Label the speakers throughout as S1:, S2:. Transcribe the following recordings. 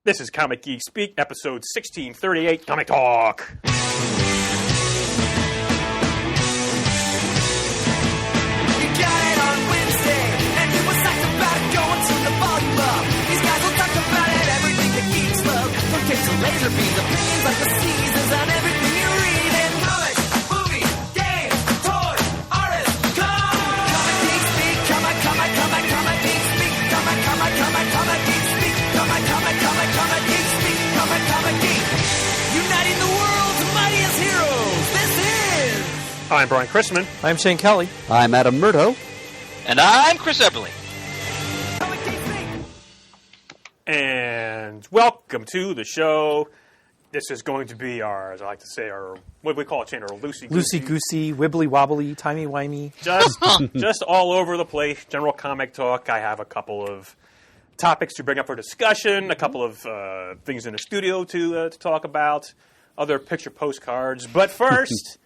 S1: This is Comic Geek Speak, episode 1638, Comic Talk.
S2: You got it on Wednesday, and you was talking about going to the ball club. These guys will talk about it, everything that geeks love. From cakes to laser beams, opinions like the seasons, and everything you read in comics, movies, games, toys, artists, Comic Geek Speak, Comic Geek Speak, Comic Geek Speak, Comic Geek Speak, Comic Geek. Uniting the world's mightiest heroes. This is...
S1: I'm Brian Chrisman.
S3: I'm Shane Kelly.
S4: I'm Adam Murdo.
S5: And I'm Chris Eberly.
S2: Comic Geek Speak.
S1: And welcome to the show. This is going to be our, as I like to say, our, what do we call it, Shane? Our loosey-goosey.
S3: Loosey-goosey, wibbly-wobbly, timey-wimey.
S1: Just all over the place, general comic talk. I have a couple of topics to bring up for discussion, a couple of things in the studio to talk about, other picture postcards. But first,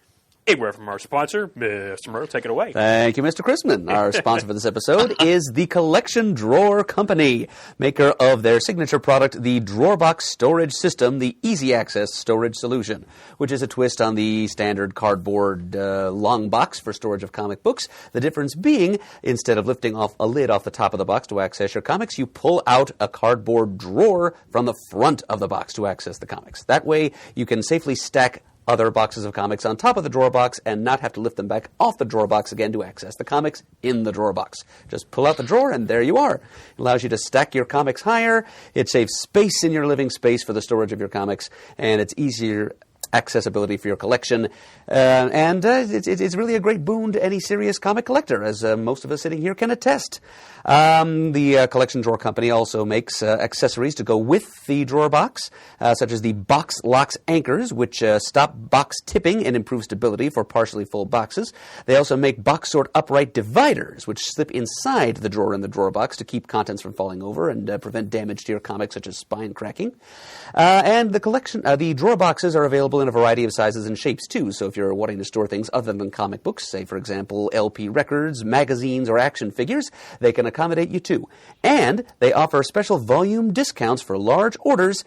S1: a word from our sponsor, Mr. Murd. Take it away.
S4: Thank you, Mr. Chrisman. Our sponsor for this episode is the Collection Drawer Company, maker of their signature product, the Drawer Box Storage System, the Easy Access Storage Solution, which is a twist on the standard cardboard long box for storage of comic books. The difference being, instead of lifting off a lid off the top of the box to access your comics, you pull out a cardboard drawer from the front of the box to access the comics. That way, you can safely stack other boxes of comics on top of the drawer box and not have to lift them back off the drawer box again to access the comics in the drawer box. Just pull out the drawer and there you are. It allows you to stack your comics higher. It saves space in your living space for the storage of your comics, and it's easier accessibility for your collection. It's really a great boon to any serious comic collector, as most of us sitting here can attest. The Collection Drawer Company also makes accessories to go with the drawer box, such as the box locks anchors, which stop box tipping and improve stability for partially full boxes. They also make box sort upright dividers, which slip inside the drawer in the drawer box to keep contents from falling over and prevent damage to your comics, such as spine cracking. And the drawer boxes are available in a variety of sizes and shapes, too. So if you're wanting to store things other than comic books, say, for example, LP records, magazines, or action figures, they can accommodate you, too. And they offer special volume discounts for large orders.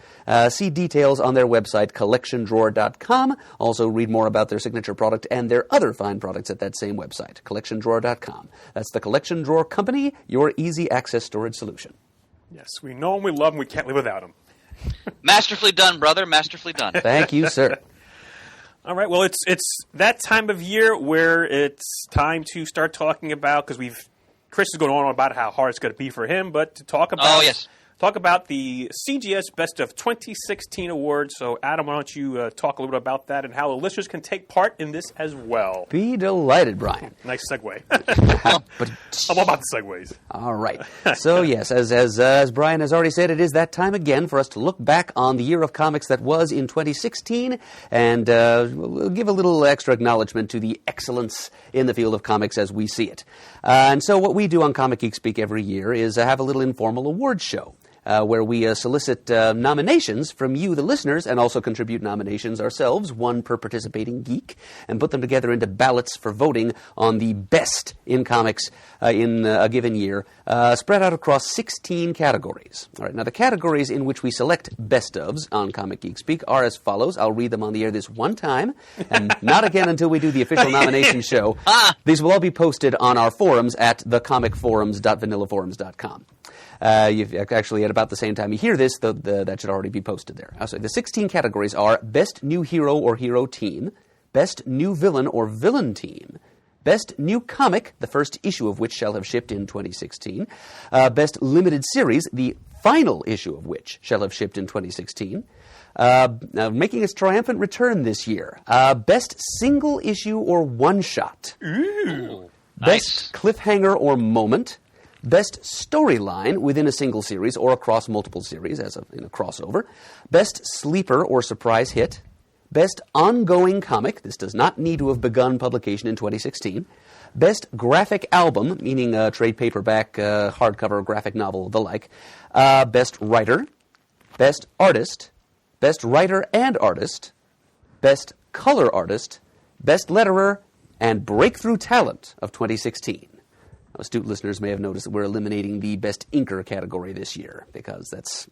S4: See details on their website, collectiondrawer.com. Also, read more about their signature product and their other fine products at that same website, collectiondrawer.com. That's the Collection Drawer Company, your easy access storage solution.
S1: Yes, we know them, we love them, we can't live without them.
S5: Masterfully done, brother. Masterfully done.
S4: Thank you, sir.
S1: All right, well, it's that time of year where it's time to start talking about, because Chris is going on about how hard it's going to be for him, but to talk about the CGS Best of 2016 Awards. So, Adam, why don't you talk a little bit about that and how the listeners can take part in this as well?
S4: Be delighted, Brian.
S1: Nice segue. I'm all about the segues.
S4: All right. So, yes, as Brian has already said, it is that time again for us to look back on the year of comics that was in 2016 and we'll give a little extra acknowledgement to the excellence in the field of comics as we see it. And so what we do on Comic Geek Speak every year is have a little informal awards show. Where we solicit nominations from you, the listeners, and also contribute nominations ourselves, one per participating geek, and put them together into ballots for voting on the best in comics in a given year, spread out across 16 categories. All right, now the categories in which we select best ofs on Comic Geek Speak are as follows. I'll read them on the air this one time, and not again until we do the official nomination show. These will all be posted on our forums at thecomicforums.vanillaforums.com. You've actually, at about the same time you hear this, that should already be posted there. So the 16 categories are Best New Hero or Hero Team, Best New Villain or Villain Team, Best New Comic, the first issue of which shall have shipped in 2016, Best Limited Series, the final issue of which shall have shipped in 2016, making its triumphant return this year, Best Single Issue or One-Shot,
S1: Ooh,
S4: Best Cliffhanger or Moment, Best Storyline within a single series or across multiple series, as in a crossover. Best Sleeper or Surprise Hit. Best Ongoing Comic. This does not need to have begun publication in 2016. Best Graphic Album, meaning trade paperback, hardcover, graphic novel, the like. Best Writer. Best Artist. Best Writer and Artist. Best Color Artist. Best Letterer. And Breakthrough Talent of 2016. Astute listeners may have noticed that we're eliminating the Best Inker category this year, because that's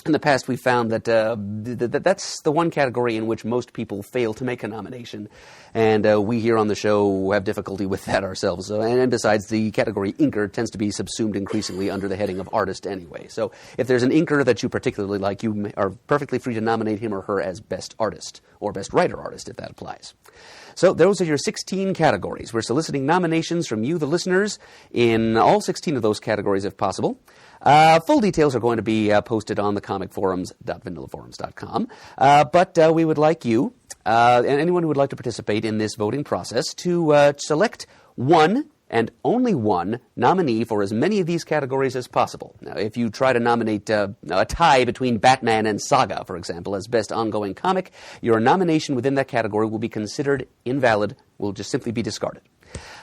S4: In the past, we found that that's the one category in which most people fail to make a nomination, and we here on the show have difficulty with that ourselves. So, and besides, the category inker tends to be subsumed increasingly under the heading of artist anyway. So if there's an inker that you particularly like, you are perfectly free to nominate him or her as best artist, or best writer-artist, if that applies. So those are your 16 categories. We're soliciting nominations from you, the listeners, in all 16 of those categories if possible. Full details are going to be posted on the comicforums.vanillaforums.com. But we would like you, and anyone who would like to participate in this voting process, to select one and only one nominee for as many of these categories as possible. Now, if you try to nominate a tie between Batman and Saga, for example, as best ongoing comic, your nomination within that category will be considered invalid, will just simply be discarded.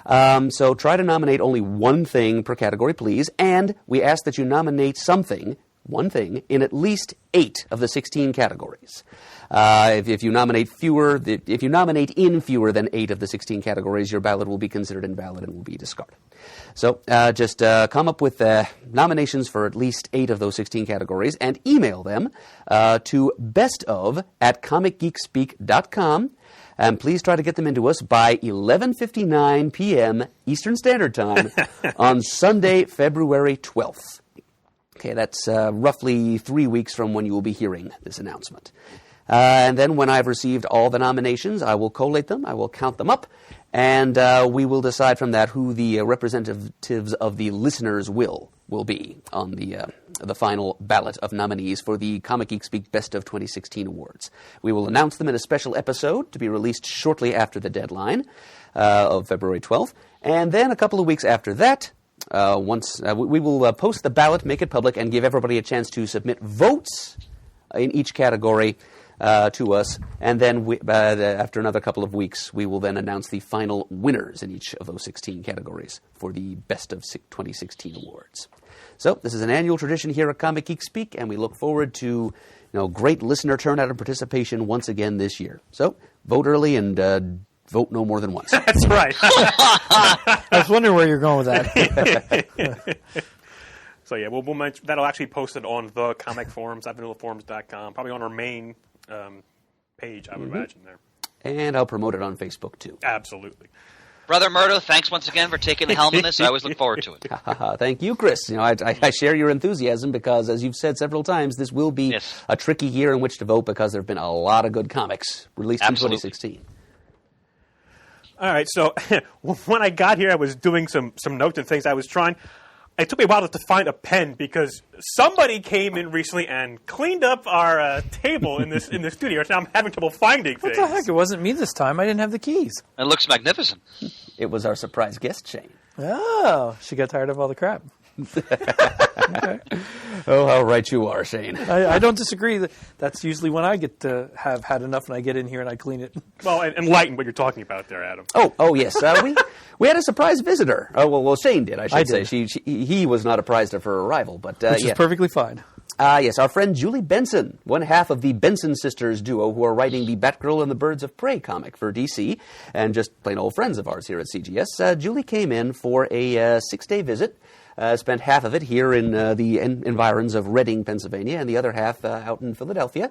S4: So try to nominate only one thing per category, please, and we ask that you nominate something, one thing, in at least 8 of the 16 categories. If you nominate in fewer than 8 of the 16 categories, your ballot will be considered invalid and will be discarded. So just come up with nominations for at least 8 of those 16 categories and email them to bestof@comicgeekspeak.com. And please try to get them into us by 11:59 p.m. Eastern Standard Time on Sunday, February 12th. Okay, that's roughly 3 weeks from when you will be hearing this announcement. And then when I've received all the nominations, I will collate them, I will count them up, and we will decide from that who the representatives of the listeners will be on the final ballot of nominees for the Comic Geek Speak Best of 2016 Awards. We will announce them in a special episode to be released shortly after the deadline of February 12th, and then a couple of weeks after that, we will post the ballot, make it public, and give everybody a chance to submit votes in each category to us, and then after another couple of weeks, we will then announce the final winners in each of those 16 categories for the Best of 2016 Awards. So this is an annual tradition here at Comic Geek Speak, and we look forward to great listener turnout and participation once again this year. So vote early and vote no more than once.
S1: That's right.
S3: I was wondering where you're going with that.
S1: So yeah, we'll mention, that'll actually be posted on the comic forums at vanillaforums.com, probably on our main page, I would imagine there.
S4: And I'll promote it on Facebook too.
S1: Absolutely.
S5: Brother Murdo, thanks once again for taking the helm on this. I always look forward to it.
S4: Thank you, Chris. I share your enthusiasm because, as you've said several times, this will be a tricky year in which to vote because there have been a lot of good comics released in 2016.
S1: All right, so when I got here, I was doing some notes and things. It took me a while to find a pen because somebody came in recently and cleaned up our table in the studio. So now I'm having trouble finding things.
S3: What the heck? It wasn't me this time. I didn't have the keys.
S5: It looks magnificent.
S4: It was our surprise guest, Shane.
S3: Oh, she got tired of all the crap. Okay.
S4: Oh, how right you are, Shane.
S3: I don't disagree. That's usually when I get to have had enough and I get in here and I clean it.
S1: Well, enlighten what you're talking about there, Adam.
S4: Oh, yes. We had a surprise visitor. Well, Shane did, I should say. He was not apprised of her arrival, but
S3: which is perfectly fine.
S4: Yes, our friend Julie Benson, one half of the Benson sisters duo who are writing the Batgirl and the Birds of Prey comic for DC, and just plain old friends of ours here at CGS. Julie came in for a 6-day visit. Spent half of it here in the environs of Reading, Pennsylvania, and the other half out in Philadelphia.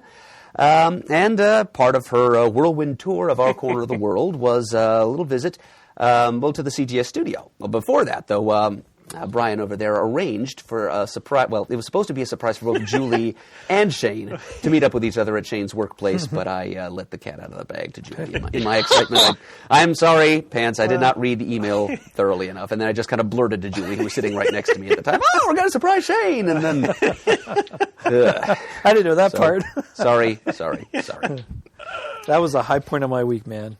S4: And part of her whirlwind tour of our corner of the world was a little visit to the CGS studio. Well, before that, though, Brian over there arranged for a surprise. Well, it was supposed to be a surprise for both Julie and Shane to meet up with each other at Shane's workplace, but I let the cat out of the bag to Julie in my excitement. I'm sorry, Pants, I did not read the email thoroughly enough, and then I just kind of blurted to Julie, who was sitting right next to me at the time, "Oh, we're going to surprise Shane!" And then...
S3: I didn't know that part.
S4: Sorry.
S3: That was a high point of my week, man.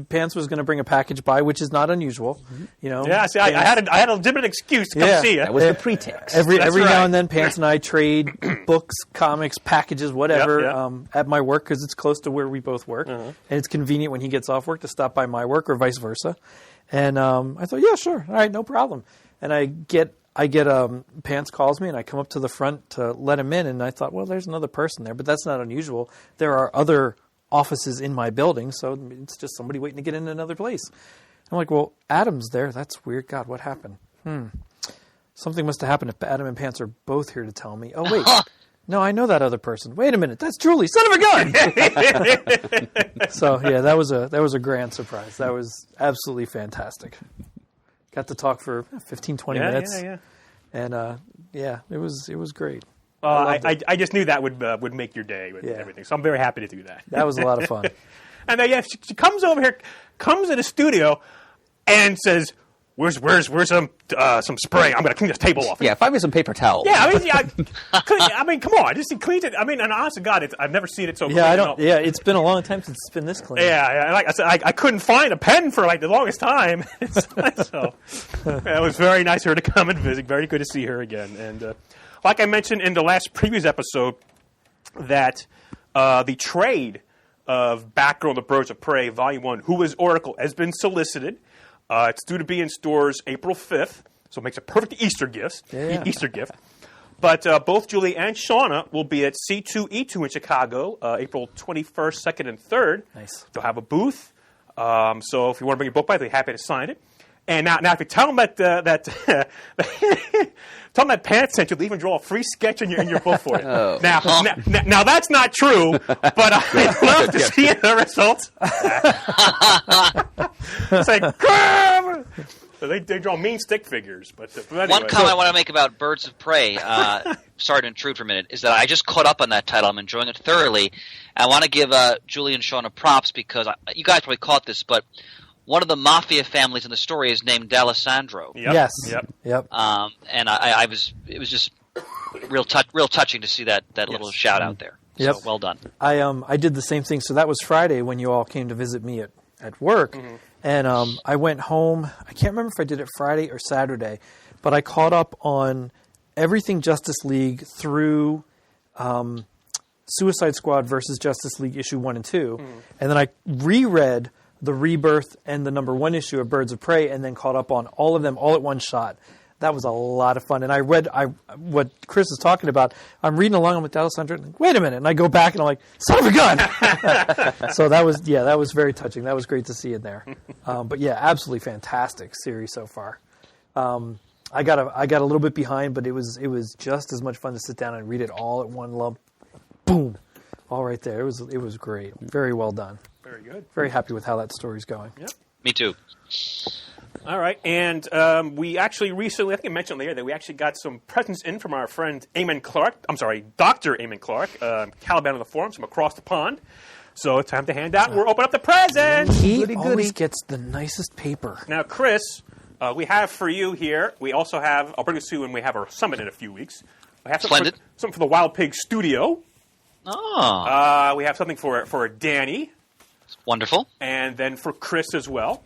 S3: Pants was going to bring a package by, which is not unusual.
S1: Yeah, see, I had a legitimate excuse to come see you.
S4: That was the pretext.
S3: Every now and then, Pants and I trade books, comics, packages, whatever, at my work because it's close to where we both work, and it's convenient when he gets off work to stop by my work or vice versa. And I thought, yeah, sure, all right, no problem. And I get Pants calls me, and I come up to the front to let him in, and I thought, well, there's another person there, but that's not unusual. There are other offices in my building, so it's just somebody waiting to get in another place. I'm like, well, Adam's there. That's weird. God, what happened? Something must have happened if Adam and Pants are both here to tell me. Oh, wait. No, I know that other person. Wait a minute, that's Julie, son of a gun! So, yeah, that was a grand surprise. That was absolutely fantastic. Got to talk for 15, 20 minutes.
S1: Yeah.
S3: And, it was great.
S1: I just knew that would make your day with everything. So I'm very happy to do that.
S3: That was a lot of fun.
S1: And then, she comes over here, comes in the studio, and says, "Where's some spray? I'm going to clean this table off."
S4: Yeah, find me some paper towels.
S1: Yeah, I mean, come on, just clean it. I mean, and honest to God, I've never seen it so clean.
S3: Yeah, it's been a long time since it's been this clean.
S1: Yeah. Like I said, I couldn't find a pen for the longest time. So it was very nice of her to come and visit. Very good to see her again. And like I mentioned in the last previous episode, that the trade of Batgirl and the Birds of Prey, Volume 1, Who is Oracle, has been solicited. It's due to be in stores April 5th, so it makes a perfect Easter gift.
S3: Yeah.
S1: Easter gift. But both Julie and Shauna will be at C2E2 in Chicago, April 21st, 2nd, and 3rd.
S3: Nice.
S1: They'll have a booth. So if you want to bring your book by, they'll be happy to sign it. And now if you tell them that tell them that Pants sent you, they'll even draw a free sketch in your book for you.
S4: Oh.
S1: Now that's not true, but I'd love to see the results. It's like, come! So they draw mean stick figures. But anyway.
S5: One comment I want to make about Birds of Prey, sorry to intrude for a minute, is that I just caught up on that title. I'm enjoying it thoroughly. I want to give Julie and Shauna props because you guys probably caught this, but one of the mafia families in the story is named D'Alessandro.
S1: Yep.
S3: Yes.
S1: Yep.
S5: And it was just real touching to see that little shout out there.
S3: Yep.
S5: So well done.
S3: I did the same thing. So that was Friday when you all came to visit me at work. Mm-hmm. And I went home. I can't remember if I did it Friday or Saturday, but I caught up on everything Justice League through Suicide Squad versus Justice League issue 1 and 2. Mm-hmm. And then I reread the Rebirth and the #1 issue of Birds of Prey, and then caught up on all of them all at one shot. That was a lot of fun. And I read what Chris is talking about. I'm reading along with D'Alessandro. Wait a minute. And I go back and I'm like, son of a gun. So that was very touching. That was great to see in there. But yeah, absolutely fantastic series so far. I got a little bit behind, but it was just as much fun to sit down and read it all at one lump. Boom. All right there. It was great. Very well done.
S1: Very good.
S3: Very happy with how that story's going.
S1: Yep.
S5: Me too.
S1: All right, and we actually recently, I think I mentioned on the air that we actually got some presents in from our friend Dr. Eamon Clark, Caliban on the Forums from across the pond. So it's time to hand out. We'll open up the presents.
S3: He always gets the nicest paper.
S1: Now, Chris, we have for you here, we also have, I'll bring this to you when we have our summit in a few weeks. We have something for the Wild Pig Studio.
S5: Oh.
S1: We have something for Danny.
S5: Wonderful.
S1: And then for Chris as well.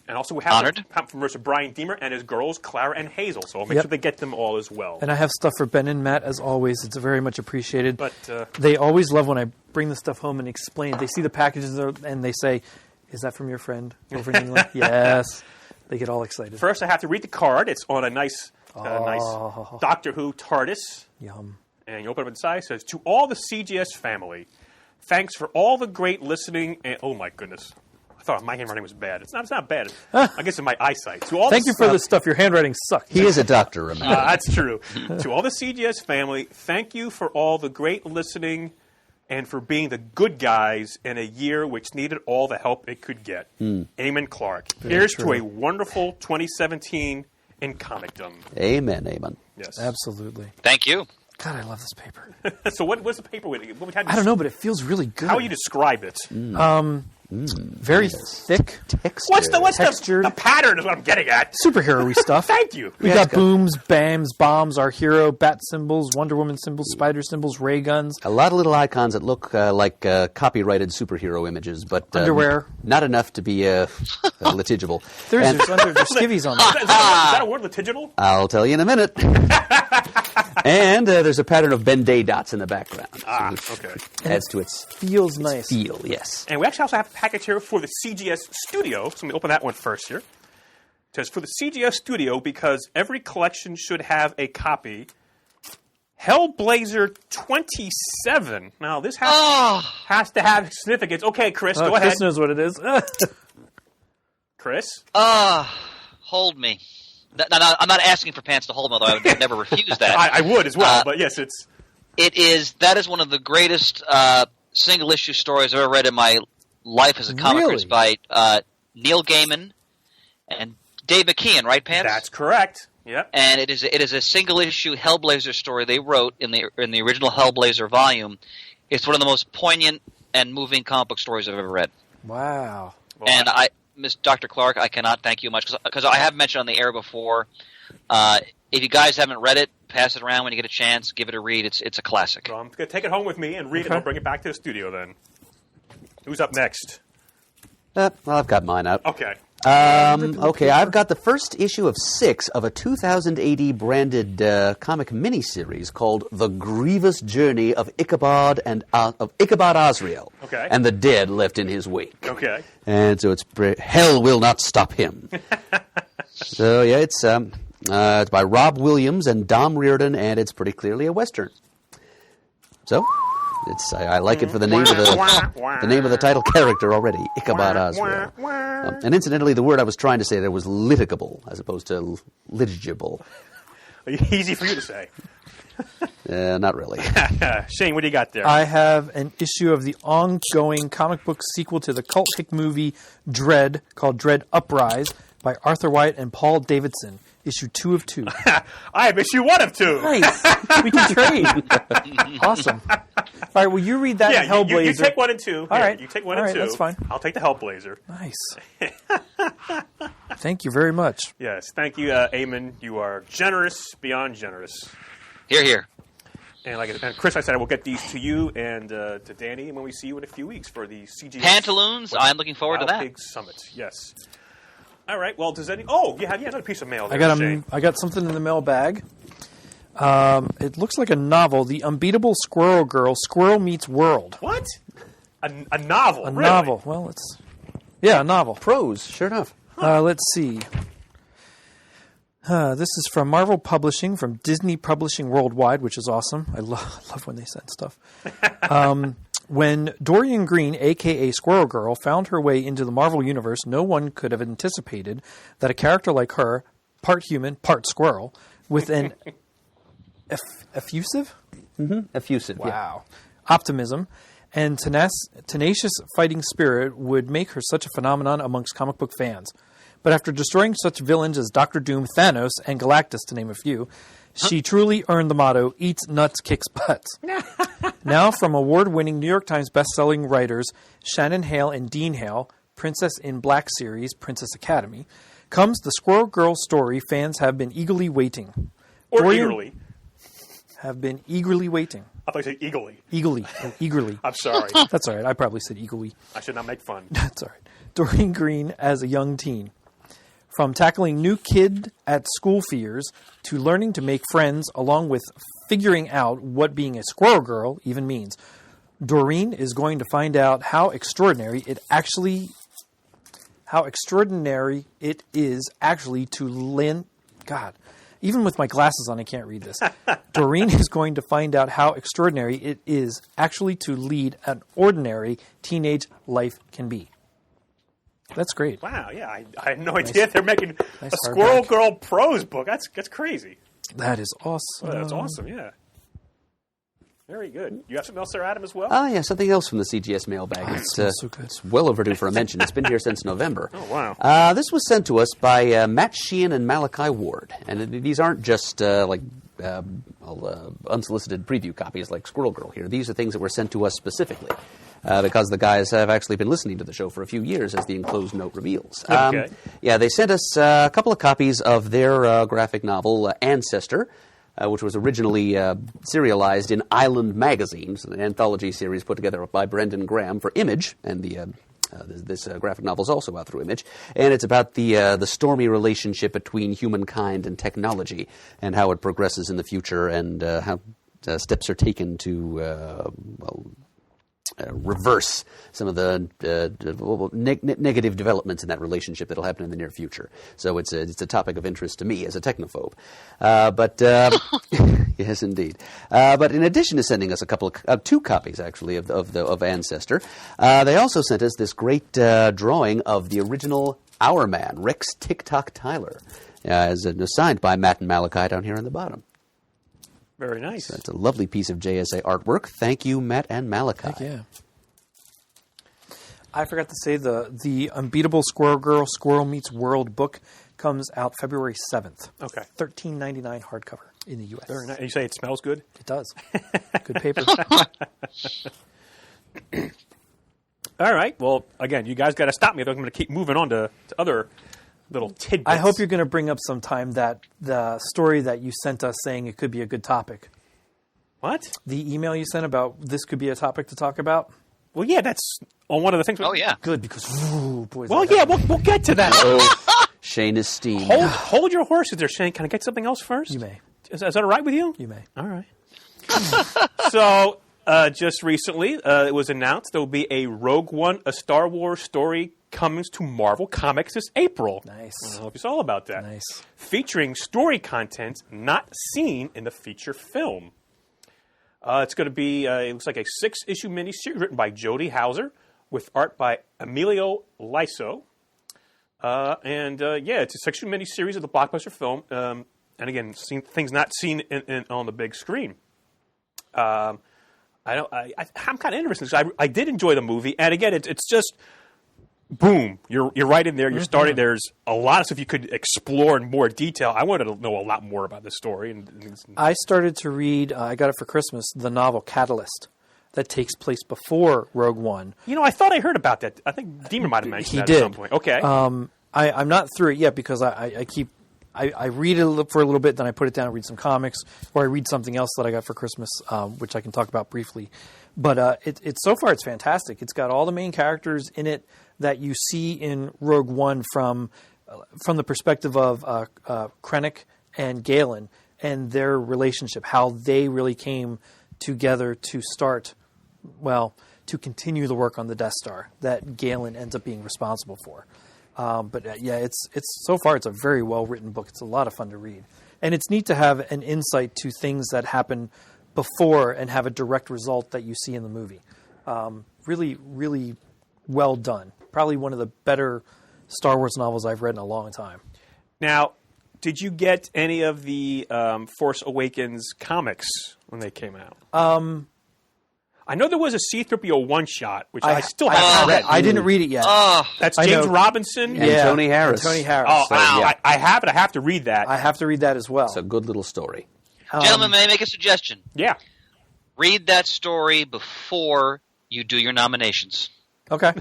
S1: And also we have from Mr. Brian Deemer and his girls, Clara and Hazel. So I'll make sure they get them all as well.
S3: And I have stuff for Ben and Matt, as always. It's very much appreciated.
S1: But
S3: they always love when I bring the stuff home and explain. They see the packages and they say, is that from your friend over in England? Yes. They get all excited.
S1: First, I have to read the card. It's on a nice Doctor Who TARDIS.
S3: Yum.
S1: And you open up inside. It says, to all the CGS family, thanks for all the great listening. And oh, my goodness. I thought my handwriting was bad. It's not bad. I guess it's my eyesight.
S3: Thank you for this stuff. Your handwriting sucks.
S4: He is a doctor, remember.
S1: That's true. To all the CGS family, thank you for all the great listening and for being the good guys in a year which needed all the help it could get. Eamon Clark. Here's to a wonderful 2017 in comicdom.
S4: Amen.
S1: Yes.
S3: Absolutely.
S5: Thank you.
S3: God, I love this paper.
S1: So what's the paper with it?
S3: I don't know, but it feels really good.
S1: How would you describe it?
S3: Very thick.
S4: Texture.
S1: What's
S3: textured.
S1: the pattern is what I'm getting at.
S3: Superhero-y stuff.
S1: Thank you.
S3: We got booms, bams, bombs, our hero, bat symbols, Wonder Woman symbols, spider symbols, ray guns.
S4: A lot of little icons that look like copyrighted superhero images, but
S3: underwear.
S4: Not enough to be litigible.
S3: There's skivvies on that.
S1: Is that a word, litigible?
S4: I'll tell you in a minute. And there's a pattern of Ben-Day dots in the background.
S1: Okay.
S4: Adds to its
S3: feels nice.
S4: feel, yes.
S1: And we actually also have a package here for the CGS Studio. So let me open that one first here. It says, for the CGS Studio, because every collection should have a copy, Hellblazer 27. Now, this has to have significance. Okay, Chris, go ahead.
S3: Chris knows what it is.
S1: Chris?
S5: Hold me. No, I'm not asking for Pants to hold me, although I would never refuse that.
S1: I would as well, but yes, it's...
S5: That is one of the greatest single issue stories I've ever read in my life as a comic reader. It's by Neil Gaiman and Dave McKeon, right, Pants?
S1: That's correct. Yep.
S5: And it is a single issue Hellblazer story they wrote in the original Hellblazer volume. It's one of the most poignant and moving comic book stories I've ever read.
S3: Wow.
S5: And Dr. Clark, I cannot thank you much because I have mentioned on the air before. If you guys haven't read it, pass it around when you get a chance. Give it a read. It's a classic.
S1: Well, I'm going to take it home with me and read it. I'll bring it back to the studio then. Who's up next?
S4: Well, I've got mine out.
S1: Okay.
S4: Okay, I've got the first issue of 6 of a 2000 AD branded comic miniseries called The Grievous Journey of Ichabod Azrael.
S1: Okay.
S4: And the dead left in his wake.
S1: Okay.
S4: And so it's hell will not stop him. So yeah, it's by Rob Williams and Dom Reardon, and it's pretty clearly a Western. So I like it for the name of the title character already, Ichabod Azrael. And incidentally, the word I was trying to say there was litigable as opposed to litigible.
S1: Easy for you to say.
S4: Not really.
S1: Shane, what do you got there?
S3: I have an issue of the ongoing comic book sequel to the cult hit movie Dread called Dread Uprise by Arthur Wyatt and Paul Davidson. Issue 2 of 2.
S1: I have issue 1 of 2.
S3: Nice. We can trade. Awesome. All right, well, you read that in Hellblazer.
S1: You take 1 and 2.
S3: All right.
S1: You take 1 and 2.
S3: That's fine.
S1: I'll take the Hellblazer.
S3: Nice. Thank you very much.
S1: Yes, thank you, Eamon. You are generous beyond generous.
S5: Hear, hear.
S1: And Chris, I said I will get these to you and to Danny when we see you in a few weeks for the CG
S5: Pantaloons. I'm looking forward to that.
S1: Big Summit. Yes. All right. Well, does any? Oh, you have another piece of mail there,
S3: I got something in the mail bag. It looks like a novel, The Unbeatable Squirrel Girl, Squirrel Meets World.
S1: What? A novel?
S3: A novel. Well, a novel.
S4: Prose, sure enough.
S3: Let's see. This is from Marvel Publishing, from Disney Publishing Worldwide, which is awesome. I love when they send stuff. When Dorian Green, a.k.a. Squirrel Girl, found her way into the Marvel Universe, no one could have anticipated that a character like her, part human, part squirrel, with an effusive?
S4: Mm-hmm. Effusive,
S3: wow. Yeah. Optimism and tenacious fighting spirit would make her such a phenomenon amongst comic book fans. But after destroying such villains as Doctor Doom, Thanos, and Galactus, to name a few, she truly earned the motto, eats nuts, kicks butts. Now, from award-winning New York Times best-selling writers Shannon Hale and Dean Hale, Princess in Black series, Princess Academy, comes the Squirrel Girl story fans have been eagerly waiting.
S1: Eagerly.
S3: Have been eagerly waiting.
S1: I thought you said eagerly.
S3: Eagerly.
S1: I'm sorry.
S3: That's all right. I probably said eagerly.
S1: I should not make fun.
S3: That's all right. Dorian Green as a young teen. From tackling new kid at school fears to learning to make friends along with figuring out what being a squirrel girl even means, Doreen is going to find out how extraordinary it is actually to lead. God, even with my glasses on, I can't read this. Doreen is going to find out how extraordinary it is actually to lead an ordinary teenage life can be. That's great.
S1: Wow, yeah, I had no idea they're making a Squirrel Girl prose book. That's crazy.
S3: That is awesome.
S1: Oh, that's awesome, yeah. Very good. You have something else there, Adam, as well?
S4: Oh, yeah, something else from the CGS mailbag. It's well overdue for a mention. It's been here since November.
S1: Oh, wow.
S4: This was sent to us by Matt Sheehan and Malachi Ward. And these aren't just unsolicited preview copies like Squirrel Girl here. These are things that were sent to us specifically. Because the guys have actually been listening to the show for a few years, as the enclosed note reveals.
S1: Okay.
S4: Yeah, they sent us a couple of copies of their graphic novel, Ancestor, which was originally serialized in Island Magazine, an anthology series put together by Brendan Graham for Image, and this graphic novel is also out through Image, and it's about the stormy relationship between humankind and technology, and how it progresses in the future, and how steps are taken to reverse some of the negative developments in that relationship that will happen in the near future. So it's a topic of interest to me as a technophobe. Yes, indeed. But in addition to sending us two copies actually of Ancestor, they also sent us this great drawing of the original Our Man, Rex Tic-Toc Tyler, as signed by Matt and Malachi down here on the bottom.
S1: Very nice.
S4: So that's a lovely piece of JSA artwork. Thank you, Matt and Malachi.
S3: Heck yeah. I forgot to say the Unbeatable Squirrel Girl Squirrel Meets World book comes out February 7th.
S1: Okay.
S3: $13.99 hardcover in the U.S.
S1: Very nice. And you say it smells good?
S3: It does. Good paper.
S1: All right. Well, again, you guys got to stop me. I'm going to keep moving on to other little tidbits.
S3: I hope you're going to bring up sometime that the story that you sent us saying it could be a good topic.
S1: What?
S3: The email you sent about this could be a topic to talk about?
S1: Well, yeah, that's on one of the things.
S5: Oh, yeah.
S3: Good, because, boys.
S1: Well, yeah, we'll get to that.
S4: Shane is steamed.
S1: Hold your horses there, Shane. Can I get something else first?
S3: You may.
S1: Is that all right with you?
S3: You may.
S1: All right. So, just recently, it was announced there will be a Rogue One, a Star Wars story coming to Marvel Comics this April.
S3: Nice.
S1: I don't know if you saw all about that.
S3: Nice.
S1: Featuring story content not seen in the feature film. It's going to be, it looks like a 6-issue miniseries written by Jody Houser with art by Emilio Liso. It's a 6-issue miniseries of the blockbuster film. And again, things not seen on the big screen. I'm kind of interested because I did enjoy the movie. And again, it's just, boom, you're right in there. You're starting. There's a lot of stuff you could explore in more detail. I wanted to know a lot more about this story.
S3: I started to read, I got it for Christmas, the novel Catalyst that takes place before Rogue One.
S1: You know, I thought I heard about that. I think Demon might have mentioned that at some point. Okay.
S3: I'm not through it yet because I read it for a little bit, then I put it down and read some comics, or I read something else that I got for Christmas, which I can talk about briefly. But so far it's fantastic. It's got all the main characters in it that you see in Rogue One from the perspective of Krennic and Galen and their relationship, how they really came together to continue the work on the Death Star that Galen ends up being responsible for. It's so far it's a very well written book. It's a lot of fun to read, and it's neat to have an insight to things that happen before and have a direct result that you see in the movie. Really, really well done. Probably one of the better Star Wars novels I've read in a long time.
S1: Now, did you get any of the Force Awakens comics when they came out? I know there was a C-3PO one-shot, which I still haven't read.
S3: I didn't read it yet.
S1: That's James Robinson?
S4: And Tony Harris.
S3: Tony Harris.
S1: Oh, yeah. I have it. I have to read that.
S3: I have to read that as well.
S4: It's a good little story.
S5: Gentlemen, may I make a suggestion?
S1: Yeah.
S5: Read that story before you do your nominations.
S3: Okay.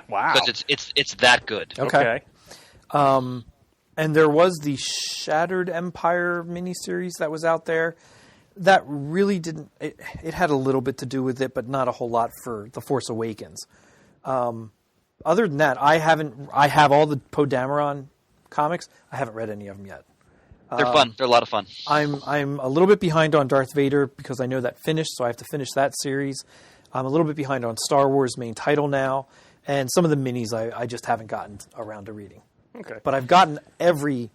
S1: Wow.
S5: Because it's that good.
S3: Okay. And there was the Shattered Empire miniseries that was out there. That really didn't. It had a little bit to do with it, but not a whole lot for The Force Awakens. Other than that, I have all the Poe Dameron comics. I haven't read any of them yet.
S5: They're fun. They're a lot of fun.
S3: I'm a little bit behind on Darth Vader because I know that finished, so I have to finish that series. I'm a little bit behind on Star Wars main title now, and some of the minis I just haven't gotten around to reading.
S1: Okay.
S3: But I've gotten every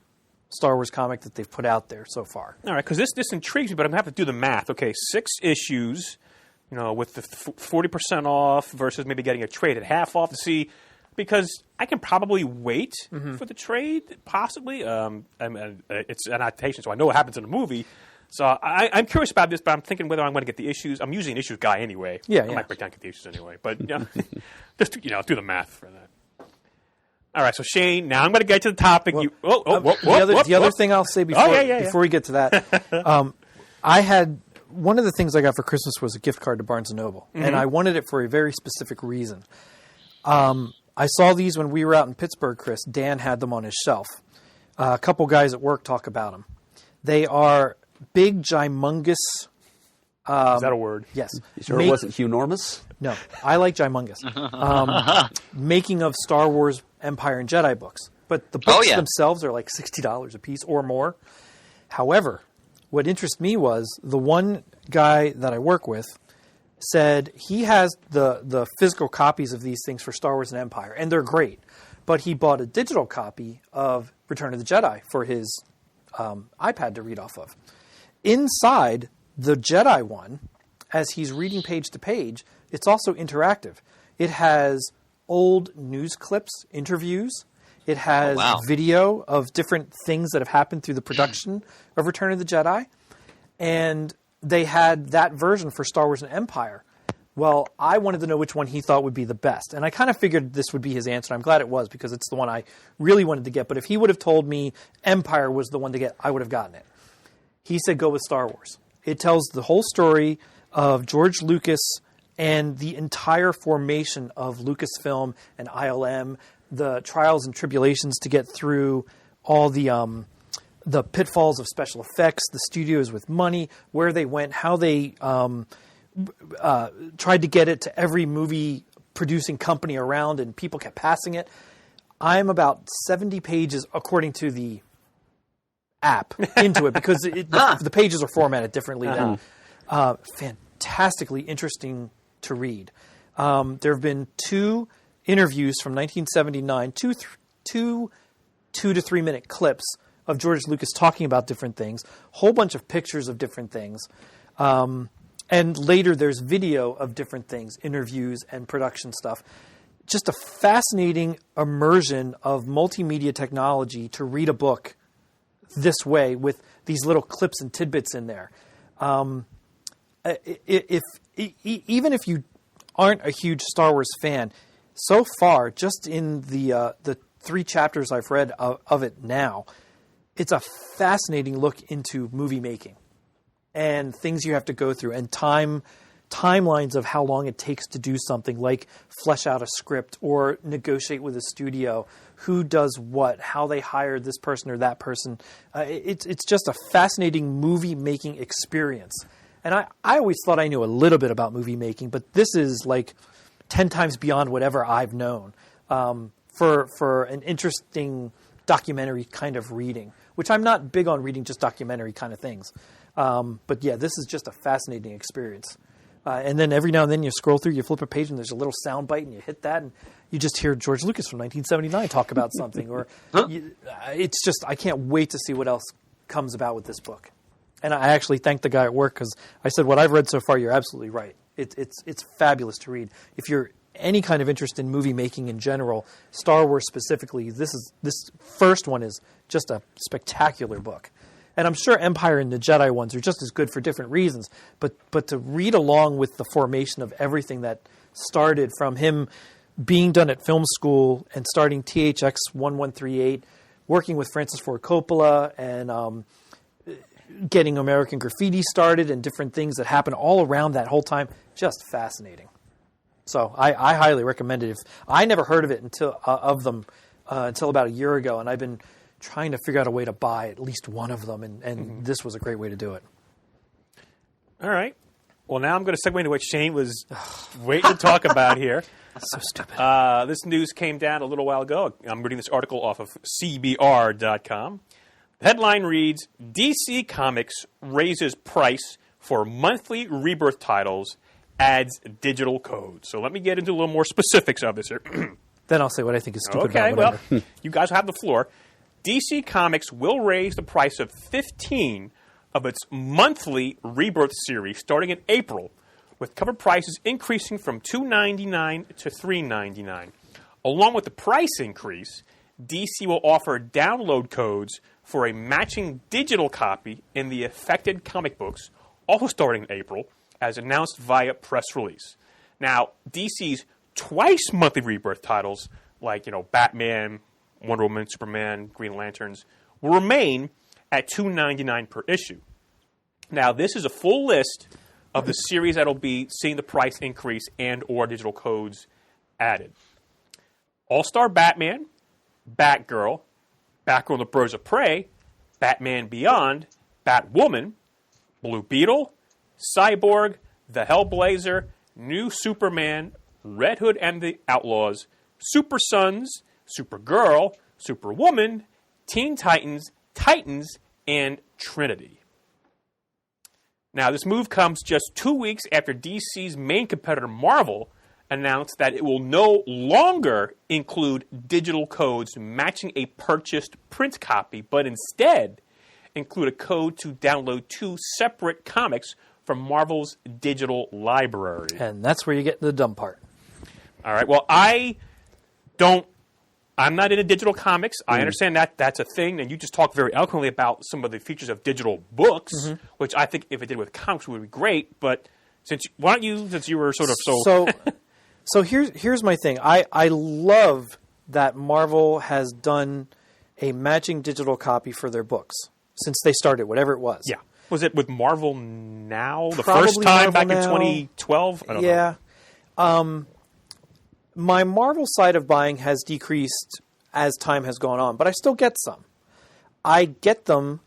S3: Star Wars comic that they've put out there so far.
S1: All right, because this intrigues me, but I'm going to have to do the math. Okay, 6 issues, with the 40% off versus maybe getting a trade at half off to see, because I can probably wait for the trade, possibly. It's an adaptation, so I know what happens in the movie. So I'm curious about this, but I'm thinking whether I'm going to get the issues. I'm usually an issues guy anyway.
S3: Yeah,
S1: I might break down and get the issues anyway, but just do the math for that. All right, so Shane, now I'm going to get to the topic.
S3: The other thing I'll say before we get to that, I had one of the things I got for Christmas was a gift card to Barnes & Noble, and I wanted it for a very specific reason. I saw these when we were out in Pittsburgh, Chris. Dan had them on his shelf. A couple guys at work talk about them. They are big, gymongous.
S1: Is that a word?
S3: Yes.
S4: You sure it wasn't hunormous?
S3: No, I like gymongous. Making of Star Wars Empire and Jedi books. But the books themselves are like $60 a piece or more. However, what interested me was the one guy that I work with said he has the physical copies of these things for Star Wars and Empire, and they're great. But he bought a digital copy of Return of the Jedi for his iPad to read off of. Inside the Jedi one, as he's reading page to page, it's also interactive. It has old news clips, interviews. It has video of different things that have happened through the production of Return of the Jedi. and they had that version for Star Wars and Empire. Well, I wanted to know which one he thought would be the best. And I kind of figured this would be his answer. I'm glad it was, because it's the one I really wanted to get. But if he would have told me Empire was the one to get, I would have gotten it. He said go with Star Wars. It tells the whole story of George Lucas and the entire formation of Lucasfilm and ILM, the trials and tribulations to get through all the pitfalls of special effects, the studios with money, where they went, how they tried to get it to every movie producing company around, and people kept passing it. I'm about 70 pages, according to the app, into it, because the pages are formatted differently now. Fantastically interesting to read. There have been 2 interviews from 1979, two 2 to 3 minute clips of George Lucas talking about different things, whole bunch of pictures of different things. And later there's video of different things, interviews and production stuff. Just a fascinating immersion of multimedia technology to read a book this way with these little clips and tidbits in there. Even if you aren't a huge Star Wars fan, so far, just in the 3 chapters I've read of it now, it's a fascinating look into movie making and things you have to go through, and timelines of how long it takes to do something, like flesh out a script or negotiate with a studio, who does what, how they hired this person or that person. It's just a fascinating movie making experience. And I always thought I knew a little bit about movie making, but this is like 10 times beyond whatever I've known, for an interesting documentary kind of reading, which I'm not big on reading just documentary kind of things. But yeah, this is just a fascinating experience. And then every now and then you scroll through, you flip a page, and there's a little sound bite, and you hit that, and you just hear George Lucas from 1979 talk about something. Or it's just, I can't wait to see what else comes about with this book. And I actually thanked the guy at work, because I said, what I've read so far, you're absolutely right. It's fabulous to read. If you're any kind of interest in movie making in general, Star Wars specifically, this first one is just a spectacular book. And I'm sure Empire and the Jedi ones are just as good for different reasons. But to read along with the formation of everything that started from him being done at film school and starting THX 1138, working with Francis Ford Coppola, and getting American Graffiti started, and different things that happened all around that whole time, just fascinating. So I highly recommend it. I never heard of it until about a year ago, and I've been trying to figure out a way to buy at least one of them, and this was a great way to do it.
S1: All right. Well, now I'm going to segue into what Shane was waiting to talk about here.
S3: So stupid.
S1: This news came down a little while ago. I'm reading this article off of CBR.com. The headline reads, DC Comics raises price for monthly Rebirth titles, adds digital codes. So let me get into a little more specifics of this here.
S3: Then I'll say what I think is stupid.
S1: Okay,
S3: about whatever.
S1: Well, you guys will have the floor. DC Comics will raise the price of 15 of its monthly Rebirth series starting in April, with cover prices increasing from $2.99 to $3.99. Along with the price increase, DC will offer download codes for a matching digital copy in the affected comic books, also starting in April, as announced via press release. Now, DC's twice monthly Rebirth titles, like Batman, Wonder Woman, Superman, Green Lanterns, will remain at $2.99 per issue. Now, this is a full list of the series that will be seeing the price increase and or digital codes added. All-Star Batman, Batgirl, Batgirl and the Birds of Prey, Batman Beyond, Batwoman, Blue Beetle, Cyborg, The Hellblazer, New Superman, Red Hood and the Outlaws, Super Sons, Supergirl, Superwoman, Teen Titans, Titans, and Trinity. Now, this move comes just 2 weeks after DC's main competitor, Marvel, announced that it will no longer include digital codes matching a purchased print copy, but instead include a code to download 2 separate comics from Marvel's digital library.
S3: And that's where you get the dumb part.
S1: All right. Well, I don't I'm not into digital comics. I understand that that's a thing, and you just talked very eloquently about some of the features of digital books, which I think if it did with comics would be great. But since you were sort of
S3: so here's my thing. I love that Marvel has done a matching digital copy for their books since they started, whatever it was.
S1: Yeah. Was it with Marvel Now the
S3: Probably
S1: first time
S3: Marvel
S1: back in
S3: Now.
S1: 2012? I don't know.
S3: My Marvel side of buying has decreased as time has gone on, but I still get some. I get them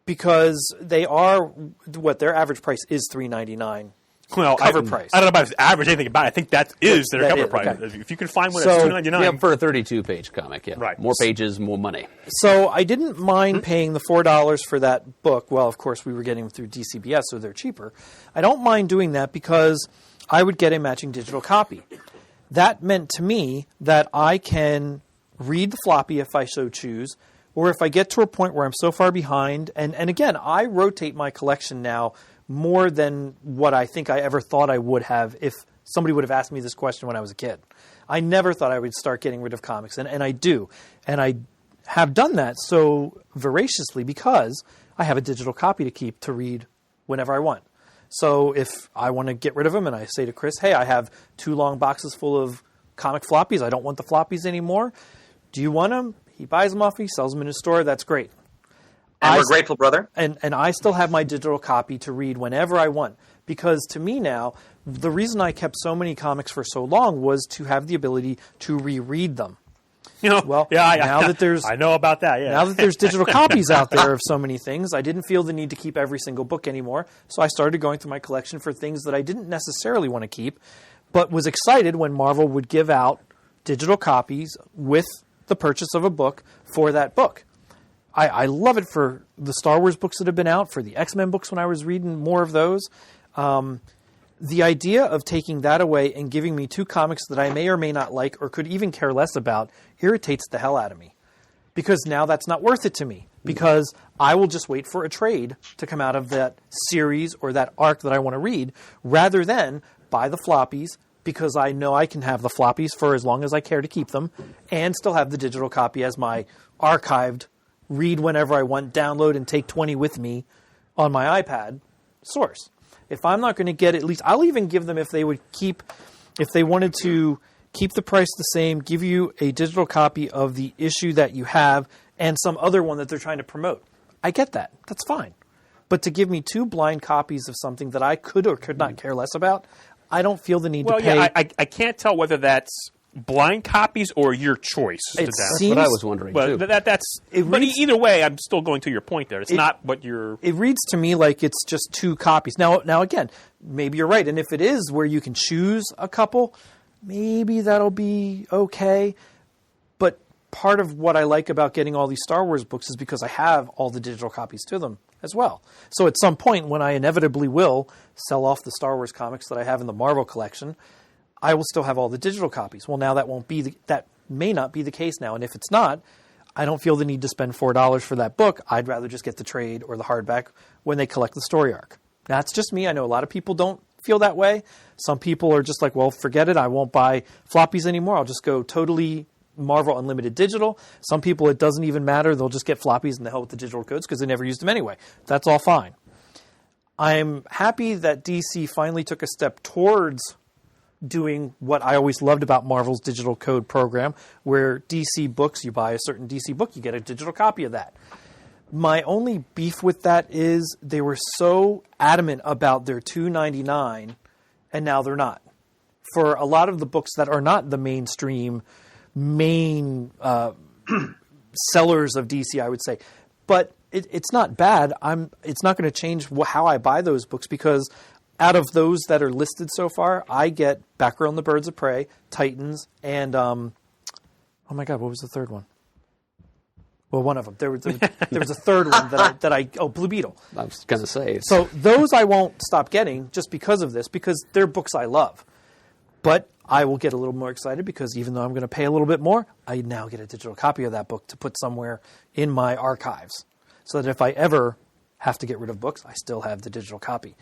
S3: because they are their average price is $3.99.
S1: Well,
S3: cover price.
S1: I don't know about its average, anything about it. I think that is their cover price.
S3: Okay.
S1: If you can find one that's $2.99.
S4: Yeah, for a 32-page comic, yeah.
S1: Right.
S4: More pages, more money.
S3: So I didn't mind paying the $4 for that book. Well, of course, we were getting them through DCBS, so they're cheaper. I don't mind doing that because I would get a matching digital copy. That meant to me that I can read the floppy if I so choose, or if I get to a point where I'm so far behind. And again, I rotate my collection now more than what I think I ever thought I would have if somebody would have asked me this question when I was a kid. I never thought I would start getting rid of comics, and I do. And I have done that so voraciously because I have a digital copy to keep to read whenever I want. So if I want to get rid of them and I say to Chris, hey, I have 2 long boxes full of comic floppies. I don't want the floppies anymore. Do you want them? He buys them off me, sells them in his store. That's great.
S6: And we're grateful, brother.
S3: And I still have my digital copy to read whenever I want. Because to me now, the reason I kept so many comics for so long was to have the ability to reread them. Well, now that there's
S1: I know about that. Yeah.
S3: Now that there's digital copies out there of so many things, I didn't feel the need to keep every single book anymore. So I started going through my collection for things that I didn't necessarily want to keep, but was excited when Marvel would give out digital copies with the purchase of a book for that book. I love it for the Star Wars books that have been out, for the X-Men books when I was reading more of those. The idea of taking that away and giving me 2 comics that I may or may not like or could even care less about irritates the hell out of me. Because now that's not worth it to me. Because I will just wait for a trade to come out of that series or that arc that I want to read, rather than buy the floppies, because I know I can have the floppies for as long as I care to keep them, and still have the digital copy as my archived, read whenever I want, download and take 20 with me on my iPad source. If I'm not going to get at least, I'll even give them if they wanted to keep the price the same, give you a digital copy of the issue that you have and some other one that they're trying to promote. I get that. That's fine. But to give me 2 blind copies of something that I could or could not care less about, I don't feel the need to pay.
S1: Well, yeah, I can't tell whether that's blind copies or your choice.
S3: That's
S4: what I was wondering, too.
S1: But either way, I'm still going to your point there. It's not what you're...
S3: It reads to me like it's just 2 copies. Now again, maybe you're right. And if it is where you can choose a couple, maybe that'll be okay. But part of what I like about getting all these Star Wars books is because I have all the digital copies to them as well. So at some point, when I inevitably will sell off the Star Wars comics that I have in the Marvel collection, I will still have all the digital copies. Well, now that may not be the case now. And if it's not, I don't feel the need to spend $4 for that book. I'd rather just get the trade or the hardback when they collect the story arc. That's just me. I know a lot of people don't feel that way. Some people are just like, well, forget it. I won't buy floppies anymore. I'll just go totally Marvel Unlimited Digital. Some people, it doesn't even matter. They'll just get floppies and the hell with the digital codes because they never used them anyway. That's all fine. I'm happy that DC finally took a step towards doing what I always loved about Marvel's digital code program, where DC books, you buy a certain DC book, you get a digital copy of that. My only beef with that is they were so adamant about their $2.99, and now they're not. For a lot of the books that are not the mainstream, main sellers of DC, I would say. But it's not bad. It's not going to change how I buy those books, because out of those that are listed so far, I get Batgirl and the Birds of Prey, Titans, and oh my God, what was the third one? Well, one of them. There was a third one Blue Beetle.
S4: I was going to say.
S3: So those I won't stop getting just because of this, because they're books I love. But I will get a little more excited because even though I'm going to pay a little bit more, I now get a digital copy of that book to put somewhere in my archives, so that if I ever have to get rid of books, I still have the digital copy.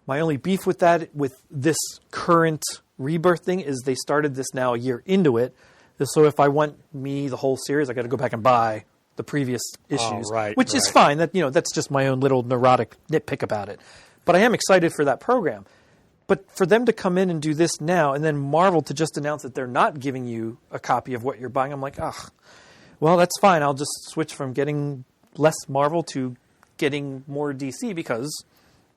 S3: My only beef with that, with this current rebirth thing, is they started this now a year into it. So if I want the whole series, I got to go back and buy the previous issues, which is fine. That's just my own little neurotic nitpick about it. But I am excited for that program. But for them to come in and do this now, and then Marvel to just announce that they're not giving you a copy of what you're buying, I'm like, well, that's fine. I'll just switch from getting less Marvel to getting more DC, because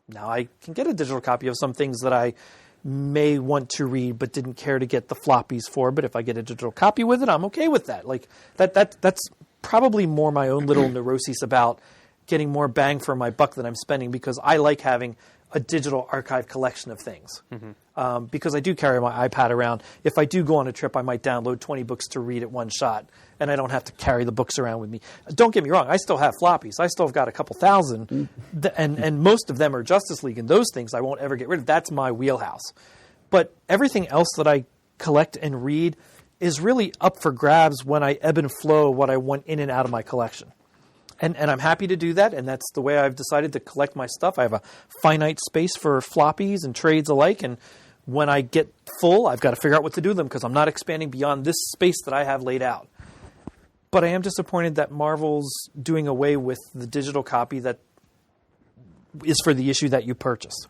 S3: now I can get a digital copy of some things that I may want to read but didn't care to get the floppies for. But if I get a digital copy with it, I'm okay with that. Like that's probably more my own little neuroses about getting more bang for my buck that I'm spending, because I like having a digital archive collection of things. Because I do carry my iPad around. If I do go on a trip, I might download 20 books to read at one shot, and I don't have to carry the books around with me. Don't get me wrong, I still have floppies. I still have got a couple thousand, and most of them are Justice League, and those things I won't ever get rid of. That's my wheelhouse. But everything else that I collect and read is really up for grabs when I ebb and flow what I want in and out of my collection. And I'm happy to do that, and that's the way I've decided to collect my stuff. I have a finite space for floppies and trades alike, and when I get full, I've got to figure out what to do with them, because I'm not expanding beyond this space that I have laid out. But I am disappointed that Marvel's doing away with the digital copy that is for the issue that you purchase.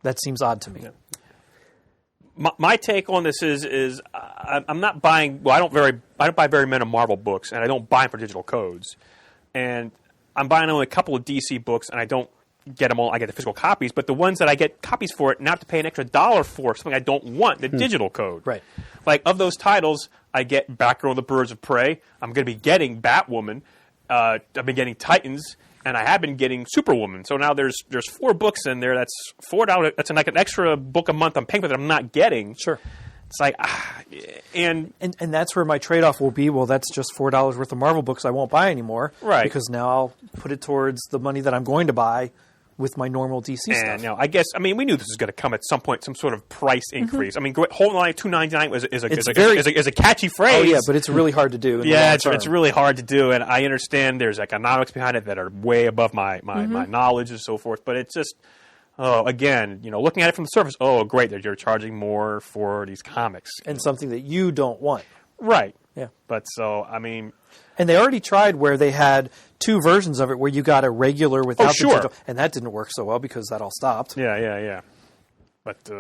S3: That seems odd to me.
S1: Yeah. My take on this is I'm not buying. Well, I don't buy very many Marvel books, and I don't buy them for digital codes. And I'm buying only a couple of DC books, and I don't get them all. I get the physical copies, but the ones that I get copies for, it, not to pay an extra $1 for something I don't want, the digital code.
S3: Right.
S1: Like, of those titles, I get Batgirl and the Birds of Prey. I'm going to be getting Batwoman. I've been getting Titans, and I have been getting Superwoman. So now there's 4 books in there. That's $4. That's like an extra book a month I'm paying for that I'm not getting.
S3: Sure.
S1: It's like, and
S3: that's where my trade-off will be. Well, that's just $4 worth of Marvel books I won't buy anymore.
S1: Right.
S3: Because now I'll put it towards the money that I'm going to buy with my normal DC stuff.
S1: Now, I guess, we knew this was going to come at some point, some sort of price increase. Whole line $2.99 is a catchy phrase.
S3: Oh, yeah, but it's really hard to do.
S1: It's really hard to do, and I understand there's economics behind it that are way above my knowledge and so forth, but it's just... again, looking at it from the surface, great, that you're charging more for these comics.
S3: And something that you don't want.
S1: Right.
S3: Yeah.
S1: But
S3: And they already tried where they had 2 versions of it where you got a regular without the digital. And that didn't work so well because that all stopped.
S1: Yeah. But,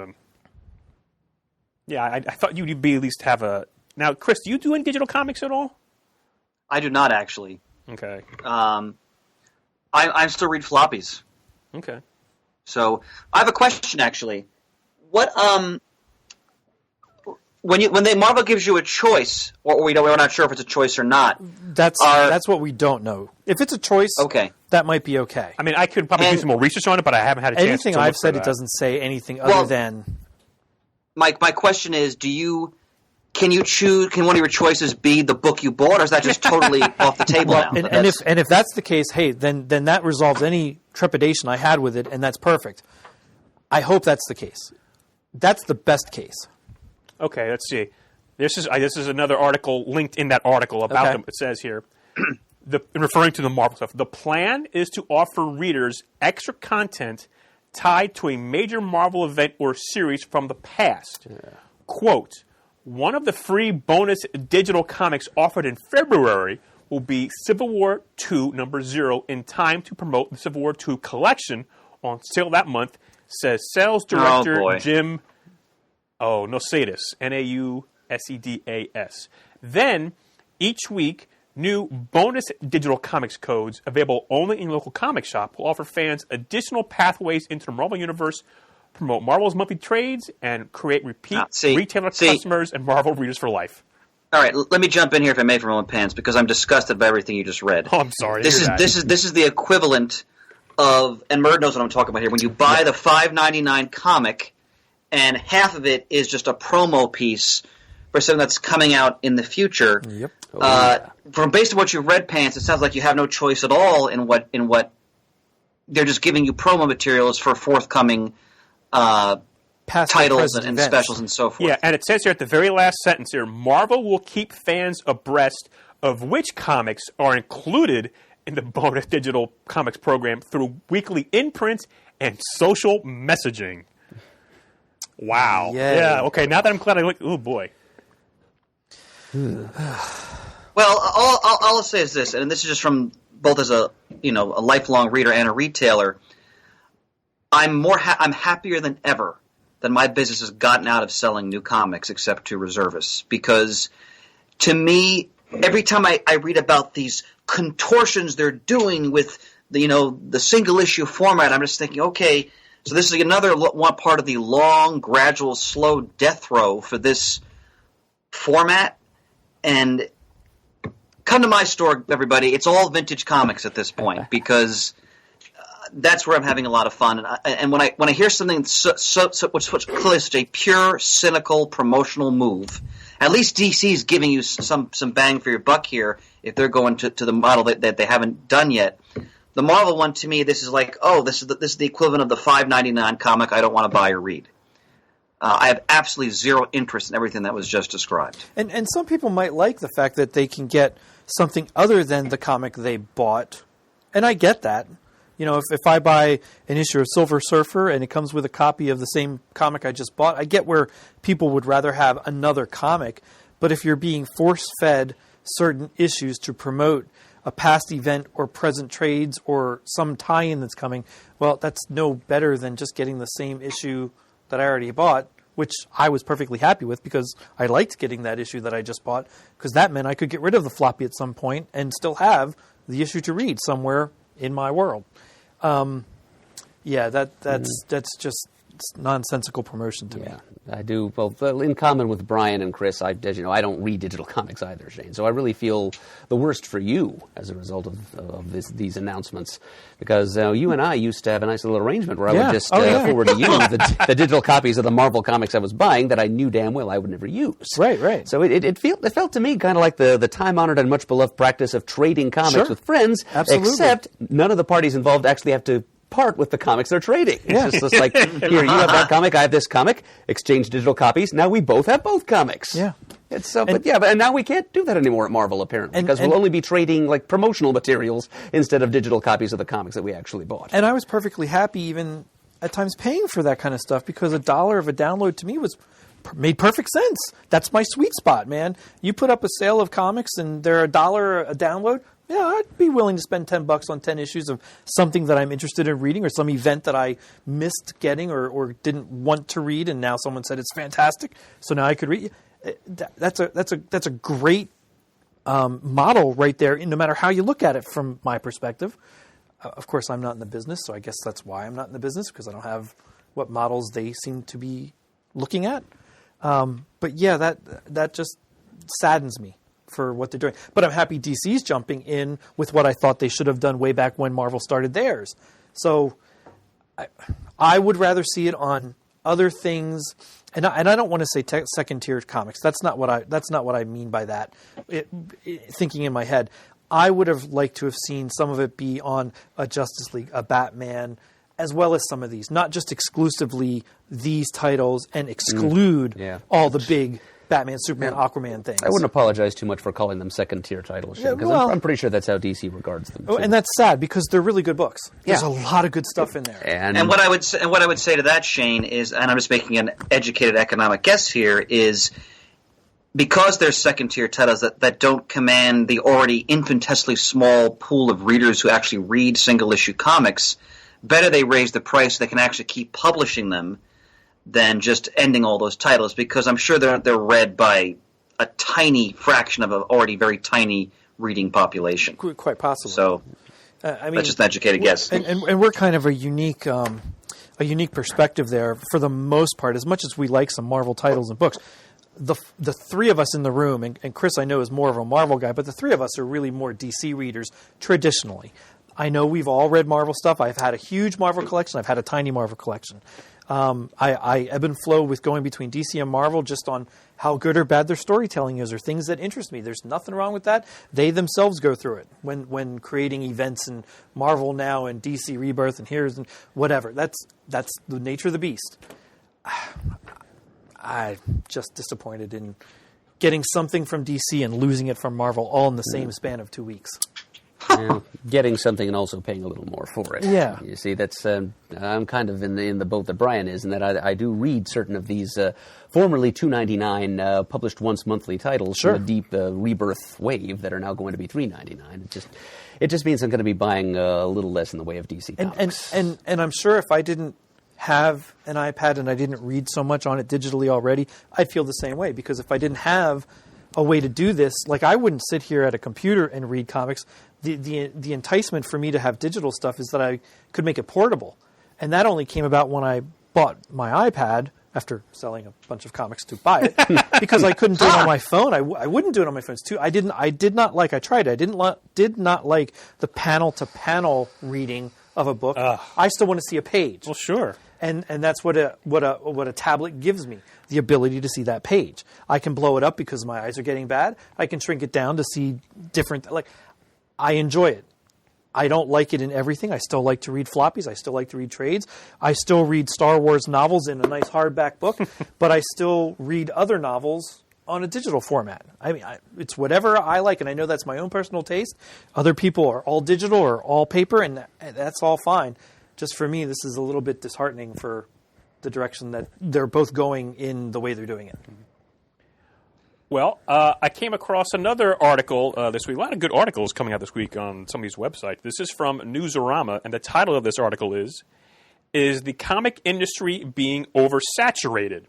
S1: I thought you'd be at least have a... Now, Chris, do you do any digital comics at all?
S6: I do not, actually.
S1: Okay.
S6: I still read floppies.
S1: Okay.
S6: So I have a question, actually. What when Marvel gives you a choice, or we're not sure if it's a choice or not.
S3: That's what we don't know. If it's a choice, that might be okay.
S1: I could probably do some more research on it, but I haven't had a chance.
S3: Anything I've said, it doesn't say anything other than.
S6: My question is, can you choose? Can one of your choices be the book you bought, or is that just totally off the table now?
S3: And if that's the case, hey, then that resolves any trepidation I had with it, and that's perfect. I hope that's the case. That's the best case.
S1: Okay, let's see. This is another article linked in that article about them. It says here, referring to the Marvel stuff, the plan is to offer readers extra content tied to a major Marvel event or series from the past. Yeah. Quote, one of the free bonus digital comics offered in February will be Civil War II #0 in time to promote the Civil War II collection on sale that month, says sales director Jim Nausedas, Nausedas. Then, each week, new bonus digital comics codes available only in your local comic shop will offer fans additional pathways into the Marvel Universe, promote Marvel's monthly trades, and create repeat retailer customers and Marvel readers for life.
S6: All right, let me jump in here if I may for a moment, Pants, because I'm disgusted by everything you just read.
S1: Oh, I'm sorry.
S6: This is the equivalent of, and Murd knows what I'm talking about here, when you buy the $5.99 comic and half of it is just a promo piece for something that's coming out in the future.
S3: Yep.
S6: From based on what you've read, Pants, it sounds like you have no choice at all in what they're just giving you promo materials for forthcoming titles and specials and so forth.
S1: Yeah, and it says here at the very last sentence here, Marvel will keep fans abreast of which comics are included in the bonus digital comics program through weekly imprints and social messaging. Wow.
S3: Yay.
S1: Yeah, okay, now that I'm glad I looked, oh boy.
S6: Well, all I'll say is this, and this is just from both as a lifelong reader and a retailer. I'm happier than ever that my business has gotten out of selling new comics, except to reservists, because to me, every time I read about these contortions they're doing with the single issue format, I'm just thinking, okay, so this is another one part of the long, gradual, slow death row for this format. And come to my store, everybody. It's all vintage comics at this point because that's where I'm having a lot of fun. And when I hear something what's clearly such a pure, cynical promotional move, at least DC's giving you some bang for your buck here if they're going to the model that they haven't done yet. The Marvel one, to me, this is like, this is the equivalent of the $5.99 comic I don't want to buy or read. I have absolutely zero interest in everything that was just described.
S3: And some people might like the fact that they can get something other than the comic they bought, and I get that. If I buy an issue of Silver Surfer and it comes with a copy of the same comic I just bought, I get where people would rather have another comic. But if you're being force-fed certain issues to promote a past event or present trades or some tie-in that's coming, well, that's no better than just getting the same issue that I already bought, which I was perfectly happy with because I liked getting that issue that I just bought because that meant I could get rid of the floppy at some point and still have the issue to read somewhere in my world. That's just nonsensical promotion to me.
S4: I do. Well, in common with Brian and Chris, as you know, I don't read digital comics either, Shane. So I really feel the worst for you as a result of these announcements, because you and I used to have a nice little arrangement where I would just forward to you the digital copies of the Marvel comics I was buying that I knew damn well I would never use.
S3: Right.
S4: So it felt to me kind of like the time-honored and much beloved practice of trading comics with friends.
S3: Absolutely.
S4: Except none of the parties involved actually have to part with the comics they're trading. It's just like, here, you have that comic, I have this comic, exchange digital copies, now we both have both comics.
S3: Yeah.
S4: But now we can't do that anymore at Marvel, apparently, because we'll only be trading like promotional materials instead of digital copies of the comics that we actually bought.
S3: And I was perfectly happy even at times paying for that kind of stuff because $1 of a download to me made perfect sense. That's my sweet spot, man. You put up a sale of comics and they're $1 a download, yeah, I'd be willing to spend $10 on 10 issues of something that I'm interested in reading or some event that I missed getting or didn't want to read, and now someone said it's fantastic, so now I could read. That's a great model right there, no matter how you look at it from my perspective. Of course, I'm not in the business, so I guess that's why I'm not in the business, because I don't have what models they seem to be looking at. But yeah, that just saddens me for what they're doing. But I'm happy DC's jumping in with what I thought they should have done way back when Marvel started theirs. So I would rather see it on other things, and I don't want to say second tier comics. That's not what I mean by that. Thinking in my head, I would have liked to have seen some of it be on a Justice League, a Batman, as well as some of these, not just exclusively these titles and exclude all the big Batman, Superman, Aquaman things.
S4: I wouldn't apologize too much for calling them second-tier titles, because I'm pretty sure that's how DC regards them.
S3: And that's sad, because they're really good books. There's a lot of good stuff in there.
S6: And what I would say to that, Shane, is, and I'm just making an educated economic guess here, is because they're second-tier titles that don't command the already infinitesimally small pool of readers who actually read single-issue comics, better they raise the price so they can actually keep publishing them than just ending all those titles, because I'm sure they're read by a tiny fraction of an already very tiny reading population.
S3: Quite possibly.
S6: So that's just an educated guess.
S3: And we're kind of a unique perspective there for the most part. As much as we like some Marvel titles and books, the three of us in the room, and Chris I know is more of a Marvel guy, but the three of us are really more DC readers traditionally. I know we've all read Marvel stuff. I've had a huge Marvel collection. I've had a tiny Marvel collection. I ebb and flow with going between DC and Marvel just on how good or bad their storytelling is or things that interest me. There's nothing wrong with that. They themselves go through it when creating events in Marvel now and DC Rebirth and here's and whatever. That's the nature of the beast. I'm just disappointed in getting something from DC and losing it from Marvel all in the same span of 2 weeks.
S4: Getting something and also paying a little more for it.
S3: Yeah.
S4: You see, that's I'm kind of in the boat that Brian is, in that I do read certain of these formerly $2.99 published once monthly titles from a deep rebirth wave that are now going to be $3.99. It just means I'm going to be buying a little less in the way of DC Comics.
S3: And I'm sure if I didn't have an iPad and I didn't read so much on it digitally already, I'd feel the same way, because if I didn't have a way to do this, like I wouldn't sit here at a computer and read comics. The enticement for me to have digital stuff is that I could make it portable. And that only came about when I bought my iPad after selling a bunch of comics to buy it, because I couldn't do it on my phone. I wouldn't do it on my phone too. I did not like the panel to panel reading of a book. I still want to see a page.
S1: Well, sure.
S3: And that's what a tablet gives me, the ability to see that page. I can blow it up because my eyes are getting bad. I can shrink it down to see different. Like, I enjoy it. I don't like it in everything. I still like to read floppies. I still like to read trades. I still read Star Wars novels in a nice hardback book, but I still read other novels on a digital format. I mean, it's whatever I like, and I know that's my own personal taste. Other people are all digital or all paper, and that's all fine. Just for me, this is a little bit disheartening for the direction that they're both going in the way they're doing it.
S1: Well, I came across another article this week. A lot of good articles coming out this week on some of these websites. This is from Newsarama, and the title of this article is the comic industry being oversaturated?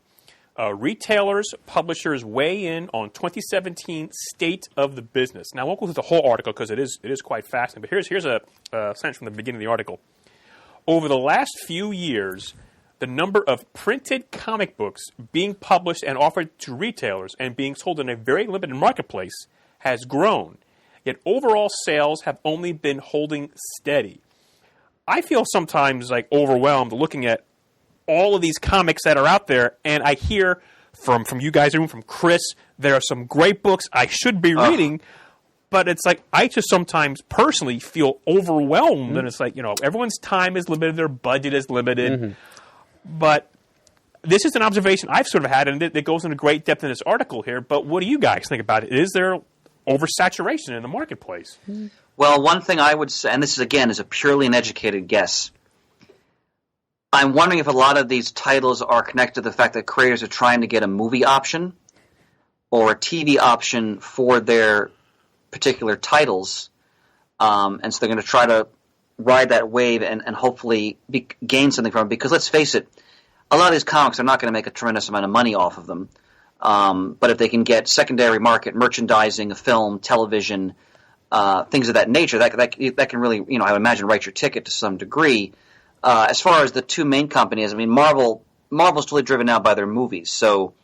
S1: Retailers, publishers weigh in on 2017 state of the business. Now, I won't go through the whole article because it is quite fascinating, but here's a sentence from the beginning of the article. Over the last few years, the number of printed comic books being published and offered to retailers and being sold in a very limited marketplace has grown. Yet overall sales have only been holding steady. I feel sometimes like overwhelmed looking at all of these comics that are out there, and I hear from you guys, from Chris, there are some great books I should be reading, but it's like I just sometimes personally feel overwhelmed, and it's like, everyone's time is limited, their budget is limited, but this is an observation I've sort of had, and it goes into great depth in this article here, but what do you guys think about it? Is there oversaturation in the marketplace?
S6: Well, one thing I would say, and this is, again, is a purely an educated guess, I'm wondering if a lot of these titles are connected to the fact that creators are trying to get a movie option or a TV option for their particular titles, and so they're going to try to ride that wave and hopefully gain something from it. Because let's face it, a lot of these comics are not going to make a tremendous amount of money off of them. But if they can get secondary market merchandising, a film, television, things of that nature, that can really, I would imagine, write your ticket to some degree. As far as the two main companies, I mean, Marvel's totally driven now by their movies. So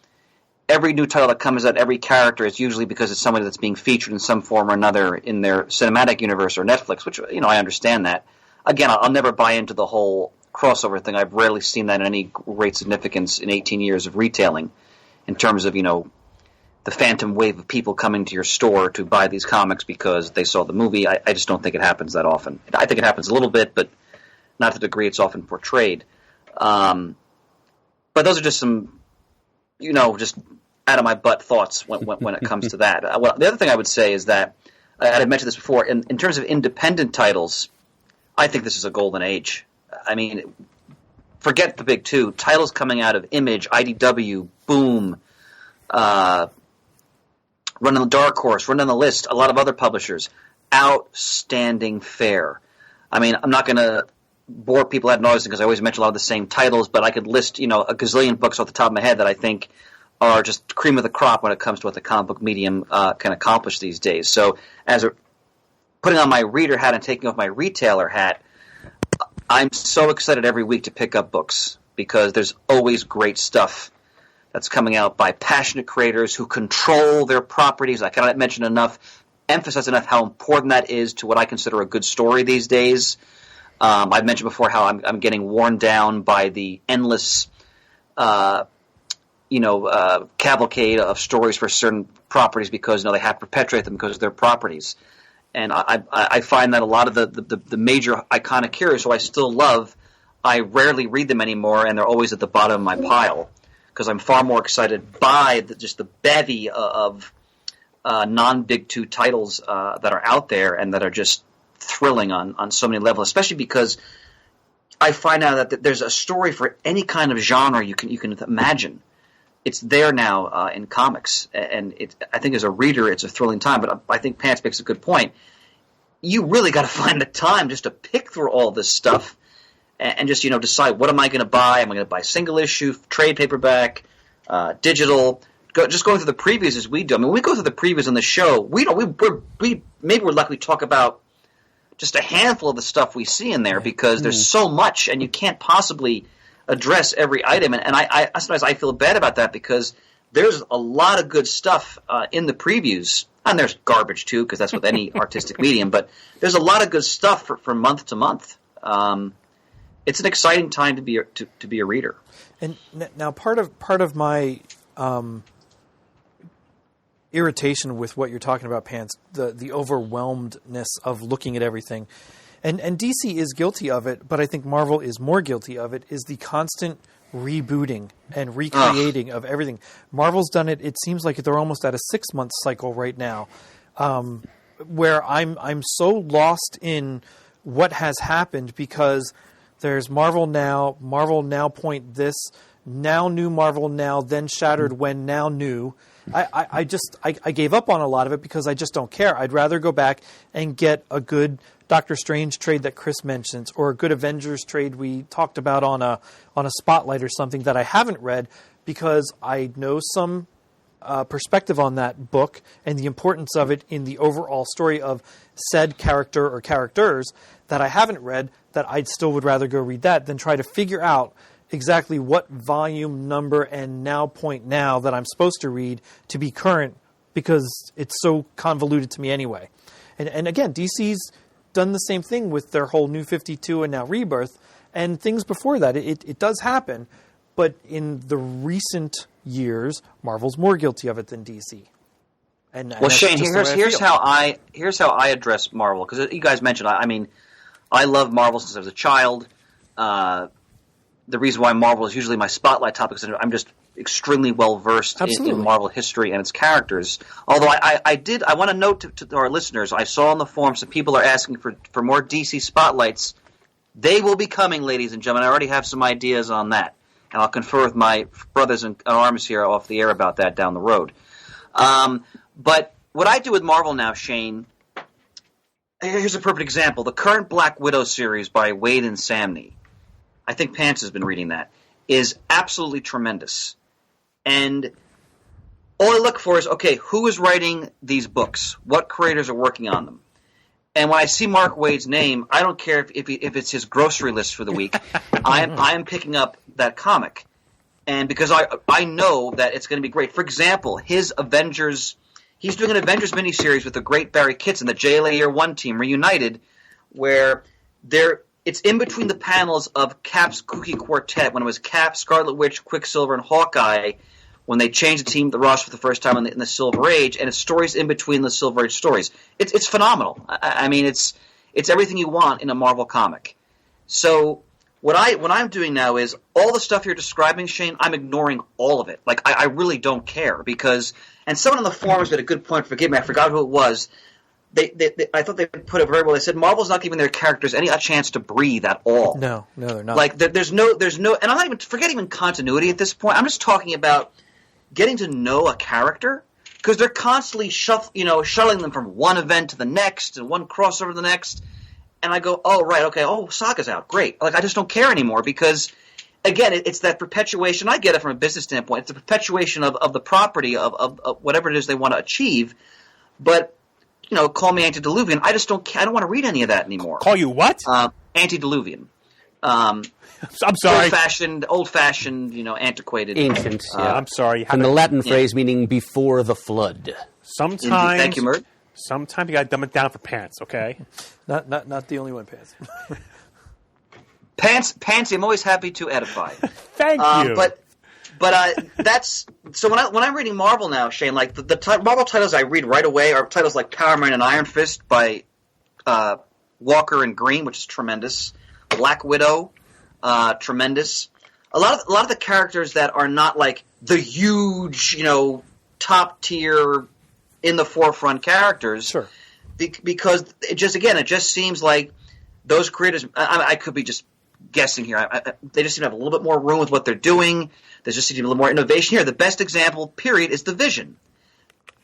S6: every new title that comes out, every character is usually because it's somebody that's being featured in some form or another in their cinematic universe or Netflix, which, I understand that. Again, I'll never buy into the whole crossover thing. I've rarely seen that in any great significance in 18 years of retailing in terms of, the phantom wave of people coming to your store to buy these comics because they saw the movie. I just don't think it happens that often. I think it happens a little bit, but not to the degree it's often portrayed. But those are just some, just out of my butt thoughts when it comes to that. Well, the other thing I would say is that, I'd mentioned this before, in terms of independent titles, I think this is a golden age. I mean, forget the big two. Titles coming out of Image, IDW, Boom, Run on the Dark Horse, Run on the List, a lot of other publishers. Outstanding fare. I mean, I'm not going to bore people ad nauseam because I always mention a lot of the same titles, but I could list, a gazillion books off the top of my head that I think are just cream of the crop when it comes to what the comic book medium can accomplish these days. So putting on my reader hat and taking off my retailer hat, I'm so excited every week to pick up books because there's always great stuff that's coming out by passionate creators who control their properties. I cannot emphasize enough how important that is to what I consider a good story these days. I've mentioned before how I'm getting worn down by the endless, cavalcade of stories for certain properties because they have to perpetuate them because they're properties. And I find that a lot of the major iconic heroes who I still love, I rarely read them anymore, and they're always at the bottom of my pile because I'm far more excited by just the bevy of non-Big Two titles that are out there and that are just thrilling on so many levels, especially because I find out that there's a story for any kind of genre you can imagine. It's there now in comics, and I think as a reader, it's a thrilling time. But I think Pants makes a good point. You really got to find the time just to pick through all this stuff and just decide what am I going to buy. Am I going to buy single issue, trade paperback, digital? Just going through the previews as we do. I mean, when we go through the previews on the show, maybe we're lucky to talk about just a handful of the stuff we see in there because there's so much, and you can't possibly address every item. And I sometimes I feel bad about that because there's a lot of good stuff in the previews, and there's garbage too because that's with any artistic medium. But there's a lot of good stuff for month to month. It's an exciting time to be a reader.
S3: And now part of my irritation with what you're talking about, Pants, the overwhelmedness of looking at everything, and DC is guilty of it, but I think Marvel is more guilty of it, is the constant rebooting and recreating of everything. Marvel's done it. It seems like they're almost at a 6-month cycle right now, where I'm so lost in what has happened because there's Marvel Now point this, now new Marvel now, then Shattered when now new. I gave up on a lot of it because I just don't care. I'd rather go back and get a good Doctor Strange trade that Chris mentions, or a good Avengers trade we talked about on a Spotlight or something that I haven't read, because I know some perspective on that book and the importance of it in the overall story of said character or characters that I haven't read, that I still would rather go read that than try to figure out exactly what volume, number, and now point now that I'm supposed to read to be current, because it's so convoluted to me anyway. And again, DC's done the same thing with their whole New 52 and now Rebirth, and things before that. It does happen, but in the recent years, Marvel's more guilty of it than DC. And
S6: well, Shane, here's how I address Marvel, because you guys mentioned, I mean, I love Marvel since I was a child. The reason why Marvel is usually my spotlight topic is I'm just extremely well versed in Marvel history and its characters. Although I want to note to our listeners, I saw on the forum some people are asking for more DC spotlights. They will be coming, ladies and gentlemen. I already have some ideas on that, and I'll confer with my brothers in arms here off the air about that down the road. But what I do with Marvel now, Shane, here's a perfect example: the current Black Widow series by Wade and Samney. I think Pants has been reading that, is absolutely tremendous. And all I look for is, okay, who is writing these books? What creators are working on them? And when I see Mark Waid's name, I don't care if it's his grocery list for the week. I am picking up that comic. And because I know that it's going to be great. For example, his Avengers, he's doing an Avengers miniseries with the great Barry Kitson, the JLA Year One team, reunited, where it's in between the panels of Cap's Kooky Quartet, when it was Cap, Scarlet Witch, Quicksilver, and Hawkeye, when they changed the roster for the first time in the Silver Age, and it's stories in between the Silver Age stories. It's phenomenal. I mean, it's everything you want in a Marvel comic. So what I'm doing now is all the stuff you're describing, Shane, I'm ignoring all of it. Like, I really don't care because – and someone on the forums made a good point. Forgive me, I forgot who it was. I thought they put it very well. They said Marvel's not giving their characters a chance to breathe at all.
S3: No, they're not.
S6: Like there's no, and I'm not even forget even continuity at this point. I'm just talking about getting to know a character, because they're constantly shuttling them from one event to the next and one crossover to the next. And I go, oh right, okay, oh Saga's out, great. Like I just don't care anymore because again, it's that perpetuation. I get it from a business standpoint. It's the perpetuation of the property of whatever it is they want to achieve, but. Call me antediluvian. I just don't. I don't want to read any of that anymore.
S1: Call you what?
S6: Antediluvian.
S1: I'm sorry.
S6: Old-fashioned. Antiquated.
S4: Ancient.
S1: Yeah, I'm sorry.
S4: And the Latin phrase meaning before the flood.
S1: Sometimes.
S6: Thank you, Murd.
S1: Sometimes you got to dumb it down for Pants. Okay.
S3: Not the only one,
S6: Pants. Pansy. I'm always happy to edify.
S1: Thank you.
S6: But that's so when I'm reading Marvel now, Shane, like the Marvel titles I read right away are titles like Power Man and Iron Fist by Walker and Green, which is tremendous. Black Widow, tremendous. A lot of the characters that are not like the huge, top tier, in the forefront characters.
S3: Sure.
S6: because it just seems like those creators. I could be just guessing here. They just seem to have a little bit more room with what they're doing. There just seems to be a little more innovation here. The best example, period, is The Vision.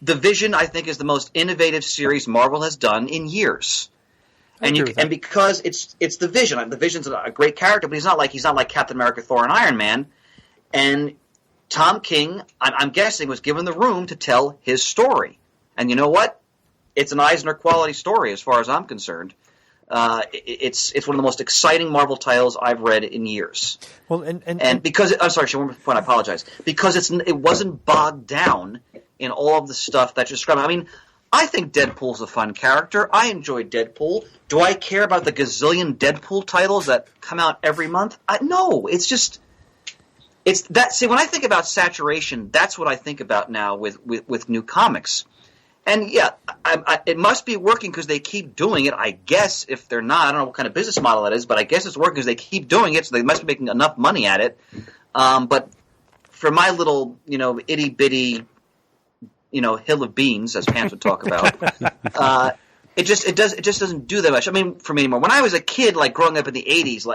S6: The Vision, I think, is the most innovative series Marvel has done in years. And because it's The Vision. The Vision's a great character, but he's not like Captain America, Thor, and Iron Man. And Tom King, I'm guessing, was given the room to tell his story. And you know what? It's an Eisner quality story, as far as I'm concerned. It's one of the most exciting Marvel titles I've read in years. Well, and because I'm sorry, one more point. I apologize. Because it wasn't bogged down in all of the stuff that you described. I mean, I think Deadpool's a fun character. I enjoy Deadpool. Do I care about the gazillion Deadpool titles that come out every month? No. It's that. See, when I think about saturation, that's what I think about now with new comics. And yeah, it must be working because they keep doing it. I guess if they're not, I don't know what kind of business model that is, but I guess it's working because they keep doing it, so they must be making enough money at it. But for my little, itty bitty, hill of beans, as Pants would talk about, it just doesn't do that much. I mean, for me anymore. When I was a kid, like growing up in the '80s,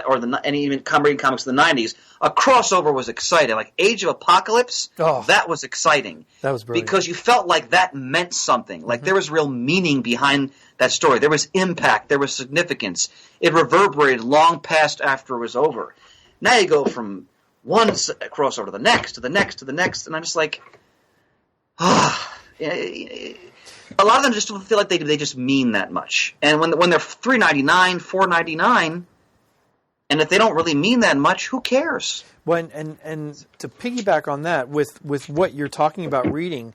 S6: and even reading comics in the '90s, a crossover was exciting. Like Age of Apocalypse, that was exciting.
S3: That was brilliant
S6: because you felt like that meant something. Like there was real meaning behind that story. There was impact. There was significance. It reverberated long past after it was over. Now you go from one crossover to the next, to the next, to the next, and I'm just like, a lot of them just don't feel like they just mean that much. And when they're $3.99, $4.99, and if they don't really mean that much, who cares?
S3: Well, and to piggyback on that, with what you're talking about reading,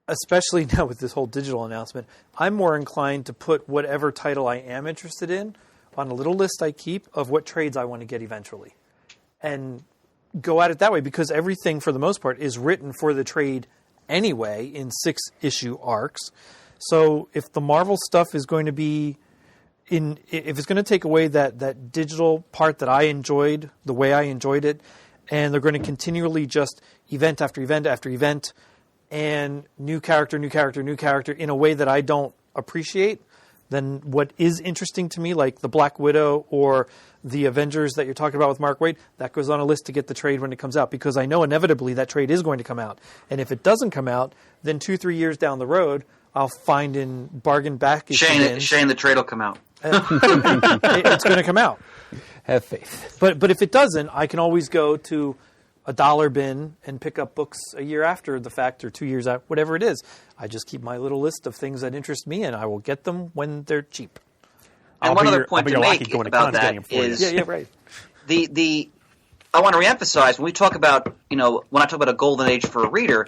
S3: especially now with this whole digital announcement, I'm more inclined to put whatever title I am interested in on a little list I keep of what trades I want to get eventually. And go at it that way, because everything, for the most part, is written for the trade anyway in 6-issue arcs. So if the Marvel stuff is going to be if it's going to take away that digital part that I enjoyed the way I enjoyed it, and they're going to continually just event after event after event and new character in a way that I don't appreciate, then what is interesting to me, like the Black Widow or the Avengers that you're talking about with Mark Waid, that goes on a list to get the trade when it comes out, because I know inevitably that trade is going to come out. And if it doesn't come out, then 2-3 years down the road, I'll find in bargain back issues.
S6: Shane, the trade will come out.
S3: It's going to come out.
S4: Have faith.
S3: But if it doesn't, I can always go to a dollar bin and pick up books a year after the fact or 2 years out, whatever it is. I just keep my little list of things that interest me, and I will get them when they're cheap.
S6: And one other point to make about that is,
S3: right.
S6: I want to reemphasize when we talk about, when I talk about a golden age for a reader,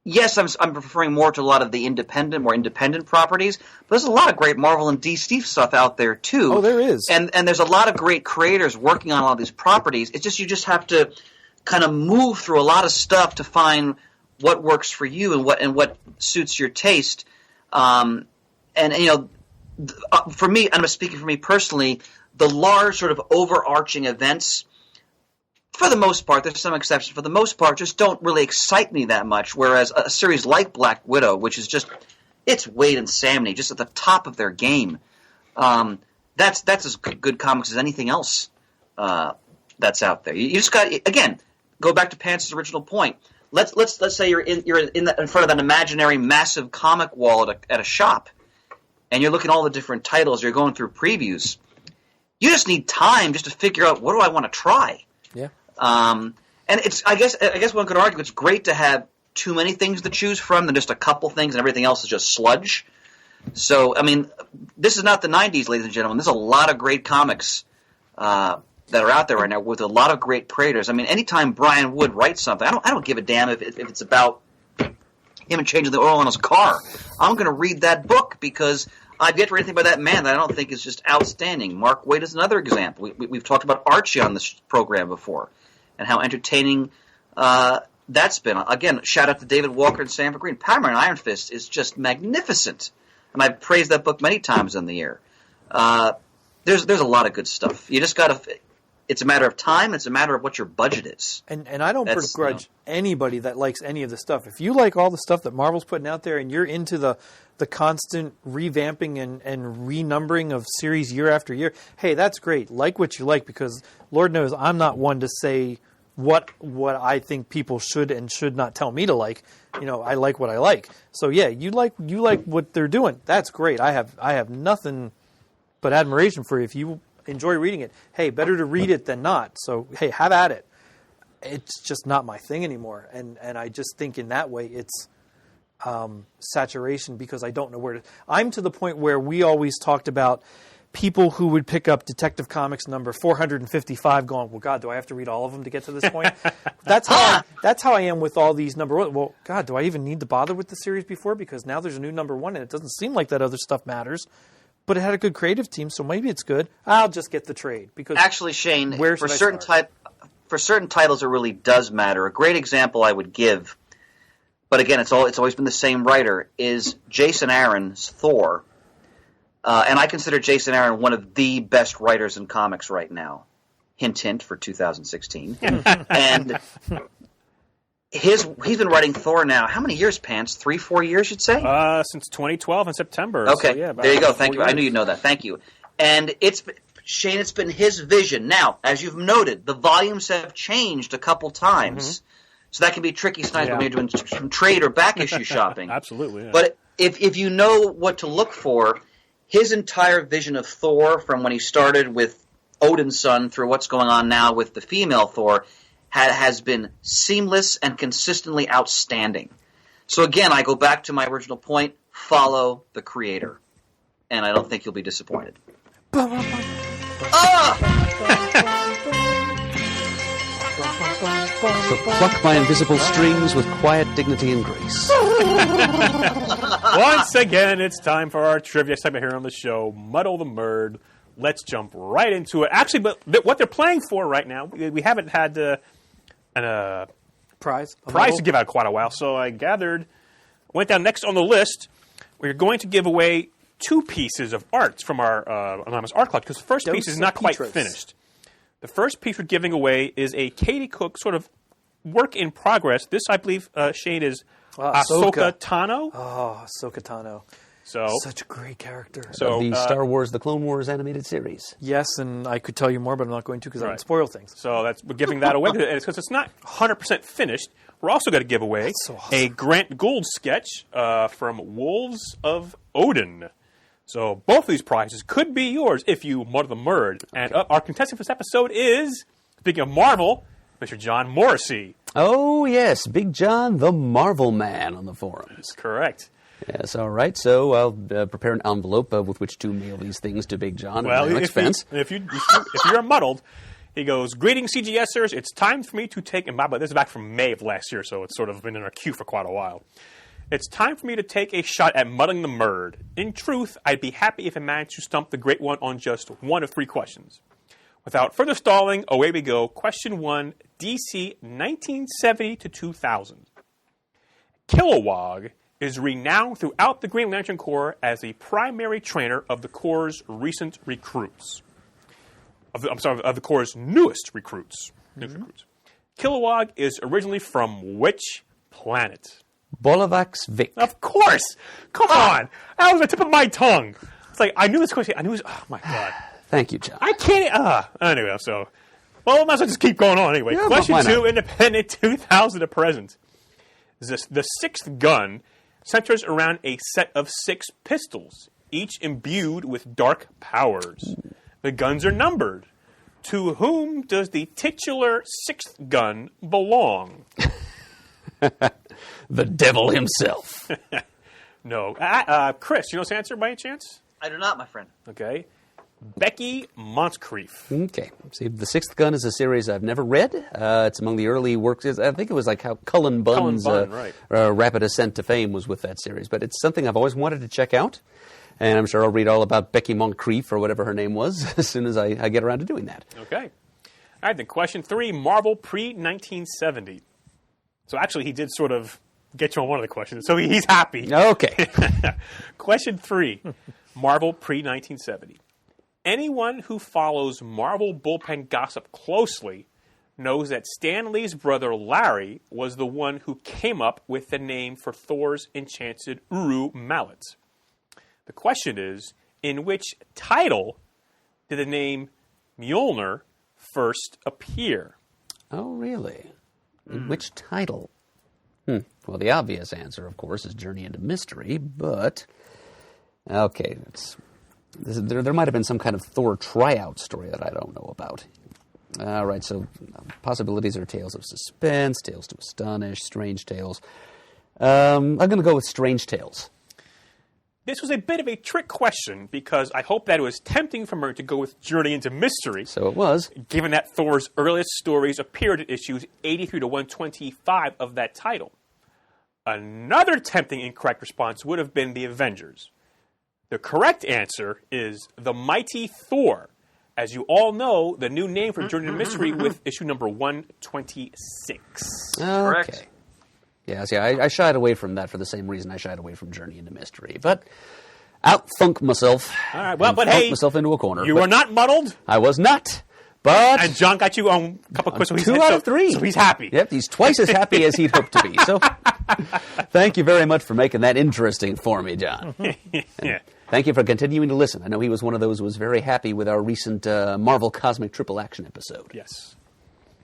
S6: yes, I'm referring more to a lot of the more independent properties, but there's a lot of great Marvel and DC stuff out there too.
S3: Oh, there is.
S6: And there's a lot of great creators working on all these properties. It's just you just have to kind of move through a lot of stuff to find what works for you and what suits your taste. For me, I'm speaking for me personally, the large sort of overarching events, for the most part, there's some exceptions, for the most part, just don't really excite me that much, whereas a series like Black Widow, which is just, it's Wade and Samney, just at the top of their game, that's as good comics as anything else that's out there. You just got, again, go back to Pants' original point. Let's say you're in front of that imaginary massive comic wall at a shop, and you're looking at all the different titles, you're going through previews. You just need time just to figure out, what do I want to try?
S3: Yeah.
S6: And it's I guess one could argue it's great to have too many things to choose from than just a couple things and everything else is just sludge. So, I mean, this is not the 90s, ladies and gentlemen. There's a lot of great comics that are out there right now with a lot of great creators. I mean, anytime Brian Wood writes something, I don't give a damn if it's about him changing the oil on his car. I'm going to read that book because I've yet to read anything by that man that I don't think is just outstanding. Mark Waid is another example. We've talked about Archie on this program before and how entertaining that's been. Again, shout out to David Walker and Sanford Green. Power Man Iron Fist is just magnificent, and I've praised that book many times on the air. There's a lot of good stuff. You just got to it's a matter of time. It's a matter of what your budget is.
S3: And I don't begrudge anybody that likes any of the stuff. If you like all the stuff that Marvel's putting out there and you're into the constant revamping and renumbering of series year after year, hey, that's great. Like what you like, because Lord knows I'm not one to say what I think people should and should not tell me to like. I like what I like. So yeah, you like what they're doing. That's great. I have nothing but admiration for you. If you enjoy reading it, hey, better to read it than not. So hey, have at it. It's just not my thing anymore. And I just think in that way it's saturation, because I don't know where to. I'm to the point where we always talked about people who would pick up Detective Comics number 455 going, well, God, do I have to read all of them to get to this point? That's how I am with all these number one. Well, God, do I even need to bother with the series before? Because now there's a new number one, and it doesn't seem like that other stuff matters. But it had a good creative team, so maybe it's good. I'll just get the trade. Because
S6: actually, Shane, for certain titles, it really does matter. A great example I would give, but again, it's always been the same writer, is Jason Aaron's Thor. And I consider Jason Aaron one of the best writers in comics right now. Hint, hint, for 2016. And he's been writing Thor now. How many years, Pants? 3-4 years, you'd say?
S1: Since 2012 in September.
S6: Okay,
S1: so, yeah,
S6: there you go. Thank you.
S1: Years.
S6: I knew you'd know that. Thank you. And it's been his vision. Now, as you've noted, the volumes have changed a couple times. Mm-hmm. So that can be tricky sometimes when you're doing some trade or back issue shopping.
S1: Absolutely. Yeah.
S6: But if you know what to look for, his entire vision of Thor, from when he started with Odin's son through what's going on now with the female Thor, has been seamless and consistently outstanding. So again, I go back to my original point, follow the creator. And I don't think you'll be disappointed.
S4: So pluck my invisible strings with quiet dignity and grace.
S1: Once again, it's time for our trivia segment here on the show, Muddle the Murd. Let's jump right into it. Actually, but what they're playing for right now, we haven't had a
S3: prize
S1: to give out quite a while, so I went down next on the list. We're going to give away 2 pieces of art from our anonymous art collection, because the first piece is not quite finished. The first piece we're giving away is a Katie Cook sort of work in progress. This, I believe, Shane, is Ahsoka Tano.
S3: Oh, Ahsoka Tano.
S1: So,
S3: such a great character.
S4: So the Star Wars, the Clone Wars animated series.
S3: Yes, and I could tell you more, but I'm not going to because I would spoil things.
S1: So we're giving that away because it's not 100% finished. We're also going to give away a Grant Gould sketch from Wolves of Odin. So both of these prizes could be yours if you muddle the Murd. And our contestant for this episode is, speaking of Marvel, Mr. John Morrissey.
S4: Oh, yes, Big John, the Marvel Man on the forums.
S1: Correct.
S4: Yes, all right. So I'll prepare an envelope with which to mail these things to Big John at no expense.
S1: If you're muddled, he goes, "Greetings, CGSers. It's time for me to take," and this is back from May of last year, so it's sort of been in our queue for quite a while. "It's time for me to take a shot at muddling the Murd. In truth, I'd be happy if I managed to stump the Great One on just one of 3 questions. Without further stalling, away we go. Question 1, DC 1970 to 2000. Kilowog is renowned throughout the Green Lantern Corps as the primary trainer of the Corps' recent recruits. Of the Corps' newest recruits. Kilowog is originally from which planet?
S4: Bolavax Vic.
S1: Of course! Come on! That was the tip of my tongue. It's like, I knew this question. Oh, my God.
S4: Thank you, John.
S1: I can't. Anyway, so. Well, I might as well just keep going on anyway.
S4: Yeah,
S1: Question 2, Independent 2000 to present. The 6th gun centers around a set of 6 pistols, each imbued with dark powers. The guns are numbered. To whom does the titular 6th gun belong?
S4: The devil himself.
S1: No. Chris, you know this answer by any chance?
S6: I do not, my friend.
S1: Okay. Becky Moncrief.
S4: Okay. See, The 6th Gun is a series I've never read. It's among the early works. I think it was like how Cullen Bunn's Rapid Ascent to Fame was with that series. But it's something I've always wanted to check out. And I'm sure I'll read all about Becky Moncrief or whatever her name was as soon as I get around to doing that.
S1: Okay. All right, then question 3, Marvel pre-1970. So actually he did sort of get you on one of the questions, so he's happy.
S4: Okay.
S1: Question 3, Marvel pre-1970. Anyone who follows Marvel bullpen gossip closely knows that Stan Lee's brother Larry was the one who came up with the name for Thor's enchanted Uru mallet. The question is, in which title did the name Mjolnir first appear?
S4: Oh, really? In which title? Well, the obvious answer, of course, is Journey into Mystery, but... Okay, there might have been some kind of Thor tryout story that I don't know about. All right, so possibilities are Tales of Suspense, Tales to Astonish, Strange Tales. I'm going to go with Strange Tales.
S1: This was a bit of a trick question because I hope that it was tempting for her to go with Journey into Mystery.
S4: So it was.
S1: Given that Thor's earliest stories appeared in issues 83 to 125 of that title. Another tempting incorrect response would have been The Avengers. The correct answer is The Mighty Thor. As you all know, the new name for Journey into Mystery with issue number 126.
S6: Correct.
S4: Okay. Yeah, see, I shied away from that for the same reason I shied away from Journey into Mystery. But out-thunk myself.
S1: All right, well, but hey,
S4: myself into a corner.
S1: You were not muddled.
S4: I was not. But
S1: and John got you on a couple of questions.
S4: 2 out of 3.
S1: So he's happy.
S4: Yep, he's twice as happy as he'd hoped to be. So thank you very much for making that interesting for me, John.
S1: Yeah.
S4: Thank you for continuing to listen. I know he was one of those who was very happy with our recent Marvel Cosmic Triple Action episode.
S1: Yes.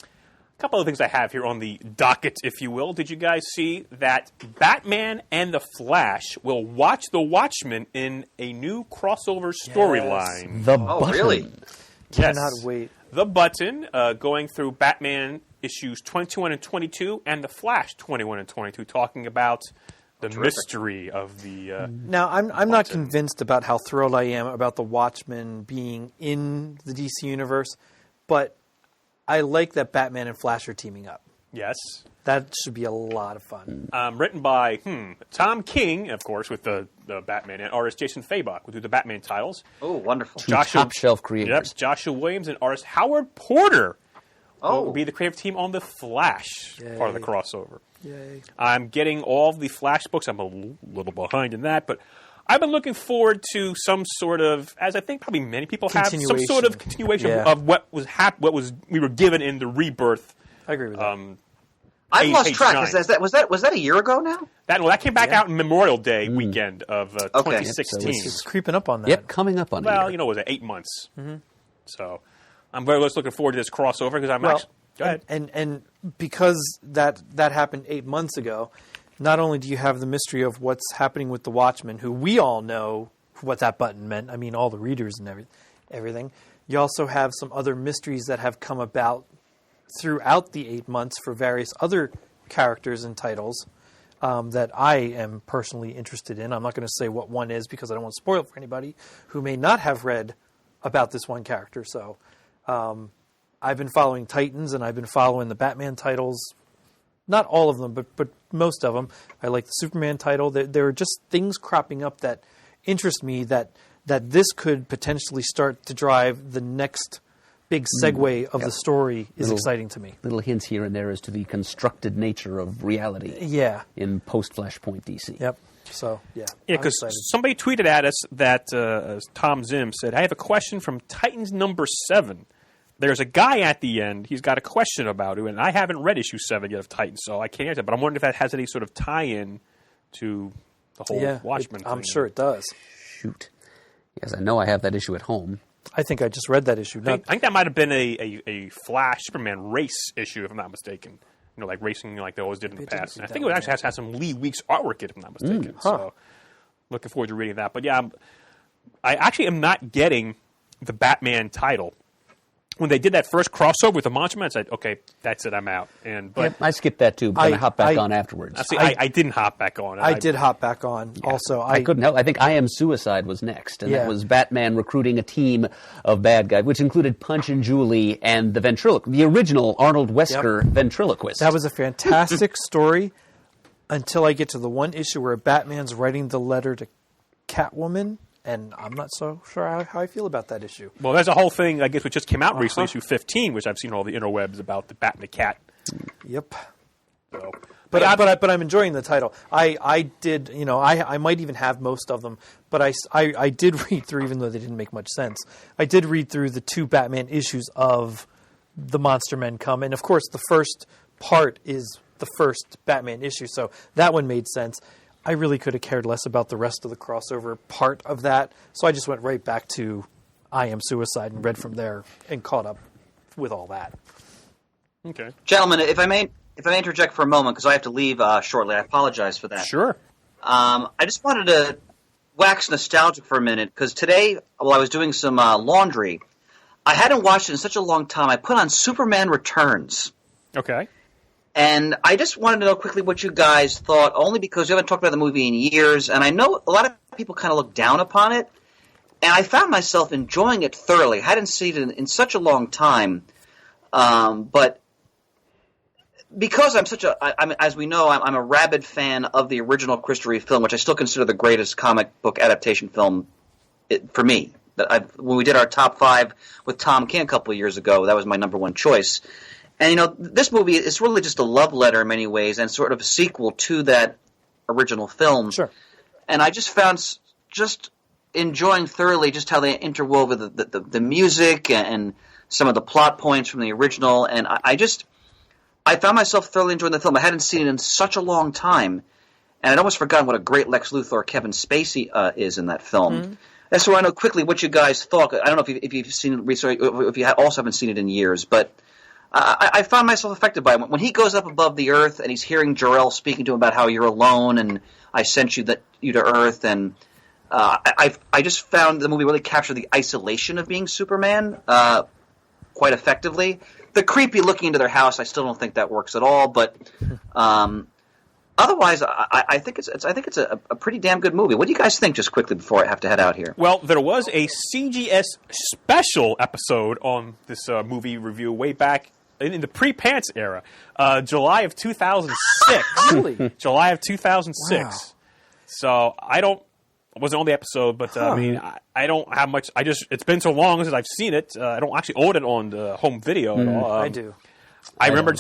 S1: A couple of things I have here on the docket, if you will. Did you guys see that Batman and the Flash will watch The Watchmen in a new crossover storyline?
S4: The Button.
S6: Really?
S1: Yes.
S3: Cannot wait.
S1: The Button, going through Batman issues 21 and 22 and The Flash 21 and 22, talking about the mystery of the
S3: Now, I'm not convinced about how thrilled I am about the Watchmen being in the DC universe, but I like that Batman and Flash are teaming up.
S1: Yes.
S3: That should be a lot of fun.
S1: Written by Tom King, of course, with the Batman, and artist Jason Fabok, who do the Batman titles.
S6: Oh, wonderful.
S4: Top shelf creators.
S1: Yep, Joshua Williams and artist Howard Porter will be the creative team on the Flash part of the crossover.
S3: Yay.
S1: I'm getting all of the Flash books. I'm a little behind in that, but I've been looking forward to some sort of, as I think probably many people have, some sort of continuation of what was we were given in the Rebirth.
S3: I agree with that.
S6: I've lost track. Was that a year ago now?
S1: That came back out in Memorial Day weekend of 2016.
S3: Yep, so it's creeping up on that.
S4: Yep, coming up on it.
S1: Well, was it 8 months? Mm-hmm. So I'm very much looking forward to this crossover because I'm actually... Go ahead.
S3: And because that happened 8 months ago, not only do you have the mystery of what's happening with the Watchmen, who we all know what that button meant, I mean all the readers and everything, you also have some other mysteries that have come about throughout the 8 months for various other characters and titles that I am personally interested in. I'm not going to say what one is because I don't want to spoil it for anybody who may not have read about this one character. So I've been following Titans and I've been following the Batman titles. Not all of them, but most of them. I like the Superman title. There are just things cropping up that interest me that this could potentially start to drive the next big segue of the story is exciting to me.
S4: Little hints here and there as to the constructed nature of reality.
S3: Yeah.
S4: In post-Flashpoint DC.
S3: Yep. So, yeah.
S1: Yeah, because somebody tweeted at us that Tom Zim said, I have a question from Titans number 7. There's a guy at the end. He's got a question about it, and I haven't read issue 7 yet of Titans, so I can't answer. But I'm wondering if that has any sort of tie-in to the whole Watchmen thing.
S3: I'm sure it does.
S4: Shoot. Yes, I know I have that issue at home.
S3: I think I just read that issue.
S1: I think that might have been a Flash Superman race issue, if I'm not mistaken. Like racing like they always did in the past. And I think it actually has had some Lee Weeks artwork in it, if I'm not mistaken. So looking forward to reading that. But yeah, I actually am not getting the Batman title. When they did that first crossover with the Monster Man, I said, okay, that's it, I'm out. But
S4: I skipped that too, but I hopped back on afterwards.
S1: I didn't hop back on.
S3: I did hop back on also.
S4: I couldn't help. I think I Am Suicide was next, and that was Batman recruiting a team of bad guys, which included Punch and Julie and the original Arnold Wesker ventriloquist.
S3: That was a fantastic story until I get to the one issue where Batman's writing the letter to Catwoman. And I'm not so sure how I feel about that issue.
S1: Well, there's a whole thing, I guess, which just came out recently, issue 15, which I've seen all the interwebs about the Bat and the Cat.
S3: Yep.
S1: So,
S3: but I'm enjoying the title. I did, I might even have most of them, but I did read through, even though they didn't make much sense. I did read through the 2 Batman issues of The Monster Men Come, and of course the first part is the first Batman issue, so that one made sense. I really could have cared less about the rest of the crossover part of that, so I just went right back to I Am Suicide and read from there and caught up with all that.
S1: Okay.
S6: Gentlemen, if I may interject for a moment, because I have to leave shortly. I apologize for that.
S1: Sure.
S6: I just wanted to wax nostalgic for a minute, because today, while I was doing some laundry, I hadn't watched it in such a long time. I put on Superman Returns.
S1: Okay.
S6: And I just wanted to know quickly what you guys thought, only because we haven't talked about the movie in years, and I know a lot of people kind of look down upon it, and I found myself enjoying it thoroughly. I hadn't seen it in such a long time, but because as we know, I'm a rabid fan of the original Christopher Reeve film, which I still consider the greatest comic book adaptation film for me. When we did our top 5 with Tom King a couple of years ago, that was my number 1 choice. And, this movie is really just a love letter in many ways and sort of a sequel to that original film.
S3: Sure.
S6: And I just found just enjoying thoroughly just how they interwove the music and some of the plot points from the original. And I found myself thoroughly enjoying the film. I hadn't seen it in such a long time. And I'd almost forgotten what a great Lex Luthor Kevin Spacey is in that film. Mm-hmm. That's why I know quickly what you guys thought. I don't know if you've seen it recently, if you also haven't seen it in years, but I found myself affected by it. When he goes up above the earth and he's hearing Jor-El speaking to him about how you're alone and I sent you to Earth, and I just found the movie really captured the isolation of being Superman quite effectively. The creepy looking into their house, I still don't think that works at all, but otherwise, I think it's a pretty damn good movie. What do you guys think, just quickly before I have to head out here?
S1: Well, there was a CGS special episode on this movie review way back in the pre-Pants era, July of 2006.
S3: Really?
S1: July of 2006. Wow. So I wasn't on the episode, but I mean, I don't have much. It's been so long since I've seen it. I don't actually own it on the home video at all.
S3: I do.
S1: I remember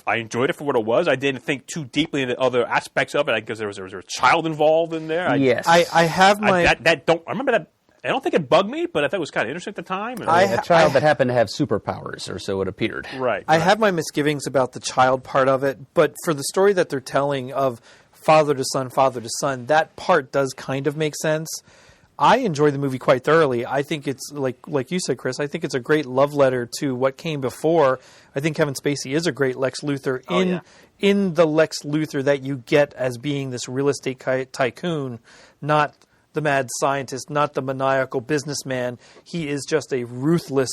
S1: I enjoyed it for what it was. I didn't think too deeply into other aspects of it. I guess there was a child involved in there.
S3: Yes. I have my...
S1: I remember that. I don't think it bugged me, but I thought it was kind of interesting at the time.
S4: A child that happened to have superpowers, or so it appeared.
S1: Right.
S3: I have my misgivings about the child part of it, but for the story that they're telling of father to son, that part does kind of make sense. I enjoy the movie quite thoroughly. I think it's, like you said, Chris, I think it's a great love letter to what came before. I think Kevin Spacey is a great Lex Luthor in the Lex Luthor that you get as being this real estate tycoon, not the mad scientist, not the maniacal businessman. He is just a ruthless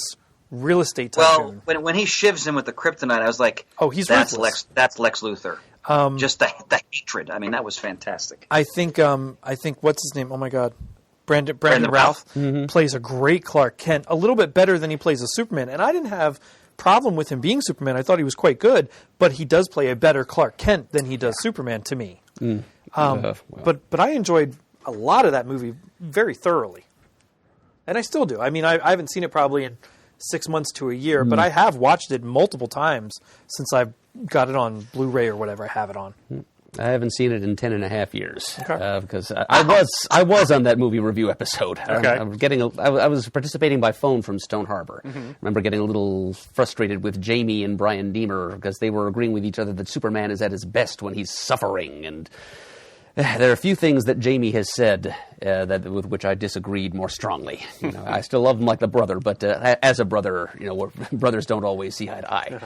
S3: real estate tycoon.
S6: Well, when he shivs him with the kryptonite, I was like,
S3: "Oh, he's
S6: that's
S3: ruthless.
S6: That's Lex Luthor." Just the hatred. I mean, that was fantastic.
S3: I think what's his name? Oh my God. Brandon Routh plays a great Clark Kent, a little bit better than he plays a Superman. And I didn't have problem with him being Superman. I thought he was quite good, but he does play a better Clark Kent than he does Superman to me. But I enjoyed a lot of that movie very thoroughly. And I still do. I mean, I haven't seen it probably in 6 months to a year, but I have watched it multiple times since I've got it on Blu-ray or whatever I have it on.
S4: I haven't seen it in 10 and a half years because I was on that movie review episode.
S1: Okay.
S4: I was participating by phone from Stone Harbor. I remember getting a little frustrated with Jamie and Brian Deemer because they were agreeing with each other that Superman is at his best when he's suffering, and there are a few things that Jamie has said with which I disagreed more strongly. I still love him like the brother, but as a brother, brothers don't always see eye to eye.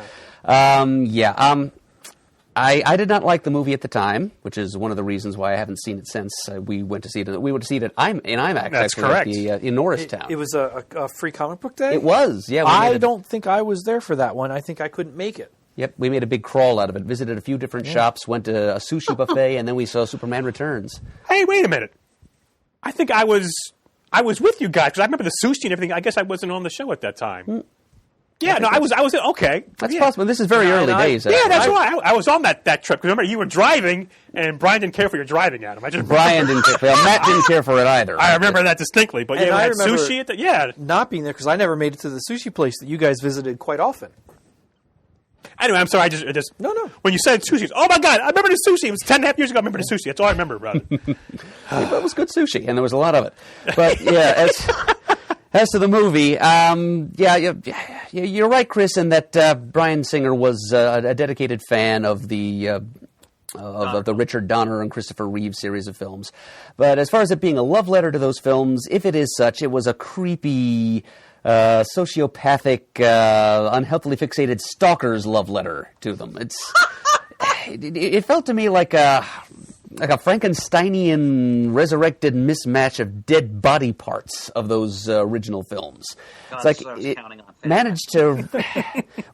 S4: I did not like the movie at the time, which is one of the reasons why I haven't seen it since. We went to see it. We went to see it in IMAX.
S1: That's correct.
S4: In Norristown.
S3: It was a free comic book day?
S4: It was, yeah.
S3: I don't think I was there for that one. I think I couldn't make it.
S4: Yep, we made a big crawl out of it. Visited a few different shops, went to a sushi buffet, and then we saw Superman Returns.
S1: Hey, wait a minute. I think I was with you guys, because I remember the sushi and everything. I guess I wasn't on the show at that time. Yeah, I was okay.
S4: That's possible. This is very early days.
S1: Yeah, that's right. I was on that trip. Because remember, you were driving, and Brian didn't care for your driving at him.
S4: Brian didn't care for it. Matt didn't care for it either.
S1: I remember that distinctly. But
S3: I remember
S1: sushi at
S3: not being there because I never made it to the sushi place that you guys visited quite often.
S1: Anyway, I'm sorry. I just
S3: No.
S1: When you said sushi, oh my God, I remember the sushi. It was 10.5 years ago. I remember the sushi. That's all I remember about it.
S4: It was good sushi, and there was a lot of it. But yeah, as to the movie, you're right, Chris, in that Bryan Singer was a dedicated fan of the Richard Donner and Christopher Reeve series of films. But as far as it being a love letter to those films, if it is such, it was a creepy, sociopathic, unhealthily fixated stalker's love letter to them. It felt to me like a Frankensteinian resurrected mismatch of dead body parts of those original films.
S6: God,
S4: it's like it managed to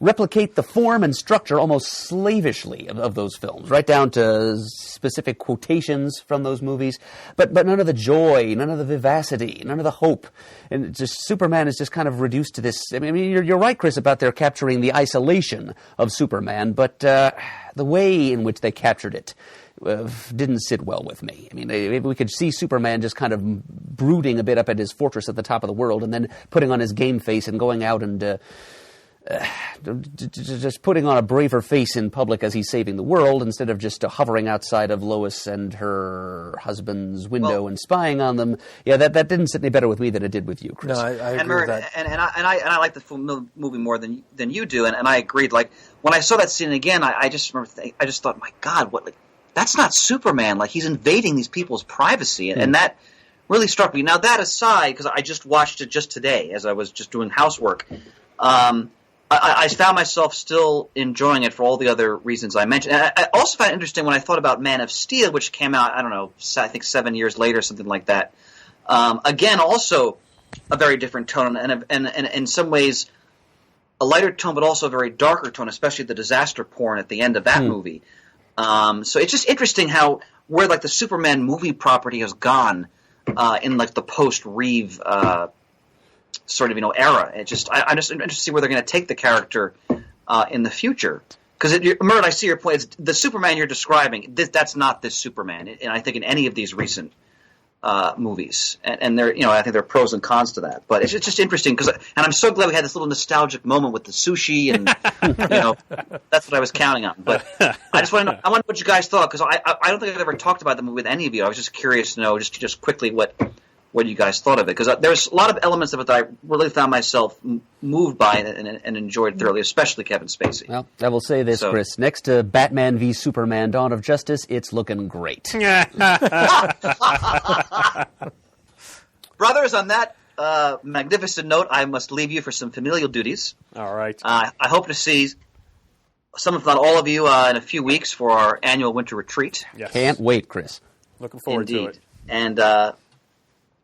S4: replicate the form and structure almost slavishly of those films, right down to specific quotations from those movies, but none of the joy, none of the vivacity, none of the hope. And just Superman is just kind of reduced to this. I mean, you're right, Chris, about their capturing the isolation of Superman, but the way in which they captured it didn't sit well with me. I mean, we could see Superman just kind of brooding a bit up at his fortress at the top of the world and then putting on his game face and going out and just putting on a braver face in public as he's saving the world instead of just hovering outside of Lois and her husband's window and spying on them. Yeah, that didn't sit any better with me than it did with you, Chris.
S3: No, I agree with that.
S6: And I like the movie more than you do, and I agreed. Like, when I saw that scene again, I just remember I just thought, my God, what, like, that's not Superman. Like, he's invading these people's privacy, and that really struck me. Now, that aside, because I just watched it just today as I was just doing housework, I found myself still enjoying it for all the other reasons I mentioned. And I also found it interesting when I thought about Man of Steel, which came out, I don't know, I think 7 years later, something like that. Again, also a very different tone, and in some ways a lighter tone, but also a very darker tone, especially the disaster porn at the end of that movie. So it's just interesting where like the Superman movie property has gone in like the post-Reeve sort of era. I'm just interested to see where they're going to take the character in the future. Because Murd, I see your point. It's the Superman you're describing. That's not this Superman, and I think in any of these recent movies, and there, I think there are pros and cons to that. But it's just interesting and I'm so glad we had this little nostalgic moment with the sushi, and that's what I was counting on. But I just want to know what you guys thought, because I don't think I've ever talked about the movie with any of you. I was just curious to know just quickly what you guys thought of it, because there's a lot of elements of it that I really found myself moved by and enjoyed thoroughly, especially Kevin Spacey.
S4: Well, I will say this, Chris. Next to Batman v Superman: Dawn of Justice, it's looking great.
S6: Brothers, on that magnificent note, I must leave you for some familial duties.
S1: All right.
S6: I hope to see some, if not all of you, in a few weeks for our annual winter retreat.
S1: Yes.
S4: Can't wait, Chris.
S1: Looking forward to it.
S6: And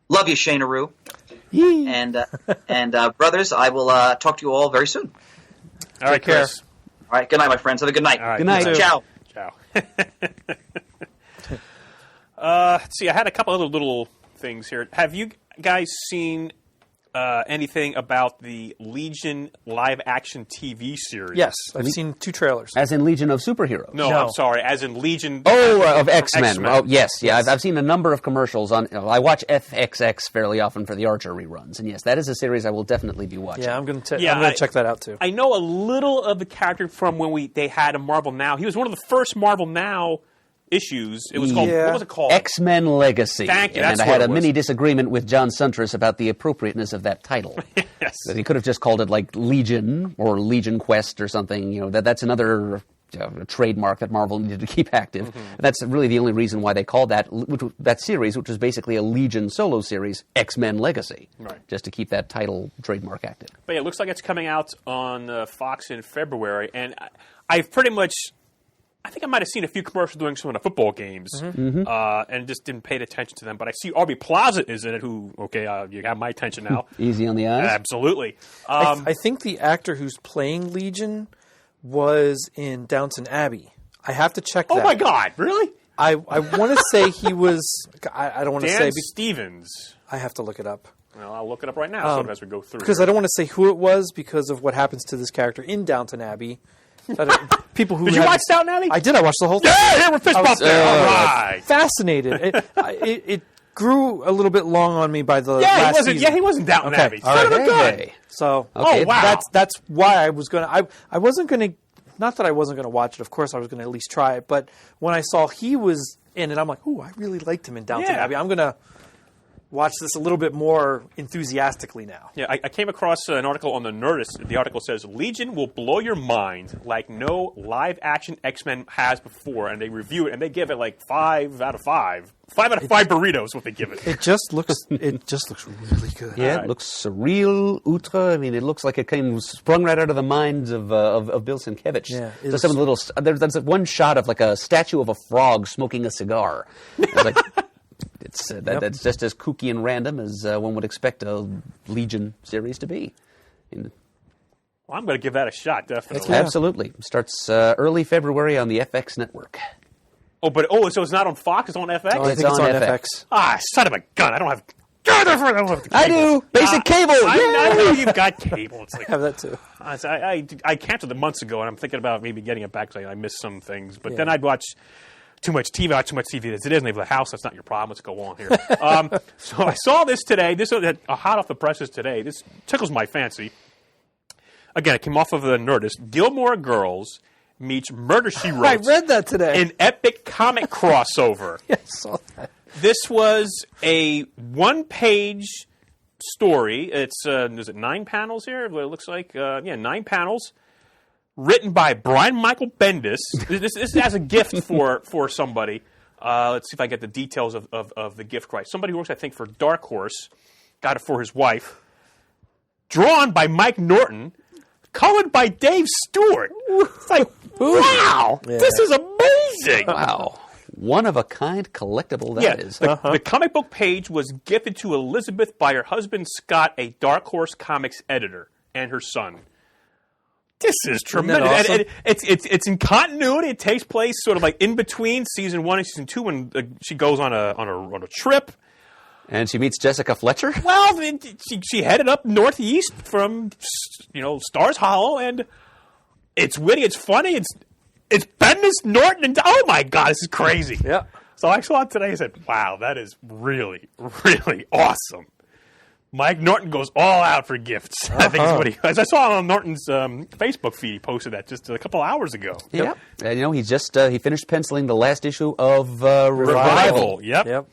S6: love you, Shane Aru. And brothers, I will talk to you all very soon.
S1: All right, Chris.
S6: All right, good night, my friends. Have a good night.
S1: All right,
S4: good night.
S6: Ciao.
S1: Ciao. Let's see, I had a couple other little things here. Have you guys seen anything about the Legion live-action TV series?
S3: Yes, I've seen 2 trailers.
S4: As in Legion of Superheroes?
S1: No, I'm sorry. As in Legion...
S4: of X-Men. Oh, yes. Yeah, I've seen a number of commercials on... I watch FXX fairly often for the Archer reruns. And yes, that is a series I will definitely be watching.
S3: Yeah, I'm going to check that out, too.
S1: I know a little of the character from when they had a Marvel Now. He was one of the first Marvel Now issues. It was called, what was it called?
S4: X-Men Legacy.
S1: Thank you.
S4: And I had a mini disagreement with John Suntress about the appropriateness of that title.
S1: Yes.
S4: That he could have just called it like Legion or Legion Quest or something. That's another trademark that Marvel needed to keep active. Mm-hmm. That's really the only reason why they called that series, which was basically a Legion solo series, X-Men Legacy.
S1: Right.
S4: Just to keep that title trademark active.
S1: But yeah, it looks like it's coming out on Fox in February. And I've pretty much... I think I might have seen a few commercials doing some of the football games, and just didn't pay attention to them. But I see Aubrey Plaza is in it, you have my attention now.
S4: Easy on the eyes?
S1: Absolutely.
S3: I think the actor who's playing Legion was in Downton Abbey. I have to check that.
S1: Oh, my God. Really?
S3: I want to say he was... I don't want to say...
S1: Dan Stevens.
S3: I have to look it up.
S1: Well, I'll look it up right now as we go through.
S3: Because I don't want to say who it was because of what happens to this character in Downton Abbey. People who
S1: did you watch Downton Abbey?
S3: I did. I watched the whole thing.
S1: Yeah, we're fist bump there. All right.
S3: Fascinated. It grew a little bit long on me by the last season.
S1: Yeah, he wasn't Downton Abbey.
S3: All right. So
S4: okay,
S3: wow. That's why I was going to... I wasn't going to not that I wasn't going to watch it. Of course, I was going to at least try it. But when I saw he was in it, I'm like, ooh, I really liked him in Downton Abbey. I'm going to watch this a little bit more enthusiastically now.
S1: Yeah, I came across an article on the Nerdist. The article says, Legion will blow your mind like no live-action X-Men has before. And they review it, and they give it like 5 out of 5. 5 out of 5 burritos is what they give it.
S3: It just looks really good.
S4: Yeah, it looks surreal, outre. I mean, it looks like it came sprung right out of the minds of Bill Sienkiewicz.
S3: Yeah,
S4: there's some little. There's one shot of like a statue of a frog smoking a cigar. It's like that's just as kooky and random as one would expect a Legion series to be.
S1: Well, I'm going to give that a shot, definitely.
S4: Yeah. Absolutely. Starts early February on the FX network.
S1: So it's not on Fox, it's on FX?
S3: Oh, I think it's on FX.
S1: Ah, son of a gun. I don't have the cable.
S4: I do. Basic cable.
S1: I know you've got cable. It's like,
S3: I have that too.
S1: I canceled it months ago, and I'm thinking about maybe getting it back because I missed some things. But then I'd watch too much TV. I watch too much TV as it is, and they have the house. That's not your problem. Let's go on here. So I saw this today. This was hot off the presses today. This tickles my fancy. Again, it came off of the Nerdist. Gilmore Girls meets Murder, She Wrote.
S3: I read that today.
S1: An epic comic crossover.
S3: Yeah, I saw that.
S1: This was a one-page story. It's is it 9 panels here? What it looks like, 9 panels, written by Brian Michael Bendis. This has a gift for somebody. Let's see if I get the details of the gift right. Somebody who works, I think, for Dark Horse, got it for his wife. Drawn by Mike Norton, colored by Dave Stewart. It's like, wow, this is amazing.
S4: Wow. One-of-a-kind collectible that is.
S1: The comic book page was gifted to Elizabeth by her husband, Scott, a Dark Horse Comics editor, and her son. This is tremendous.
S3: Awesome?
S1: And it's in continuity. It takes place sort of like in between season 1 and season 2 when she goes on a trip.
S4: And she meets Jessica Fletcher?
S1: Well, she headed up northeast from, Stars Hollow, and it's witty, it's funny, it's Bendis, Norton, and oh my God, this is crazy.
S3: Yeah.
S1: So I saw it today and said, wow, that is really, really awesome. Mike Norton goes all out for gifts. I think is what he was. I saw on Norton's Facebook feed. He posted that just a couple hours ago.
S4: Yep. And he just he finished penciling the last issue of Revival.
S1: Yep.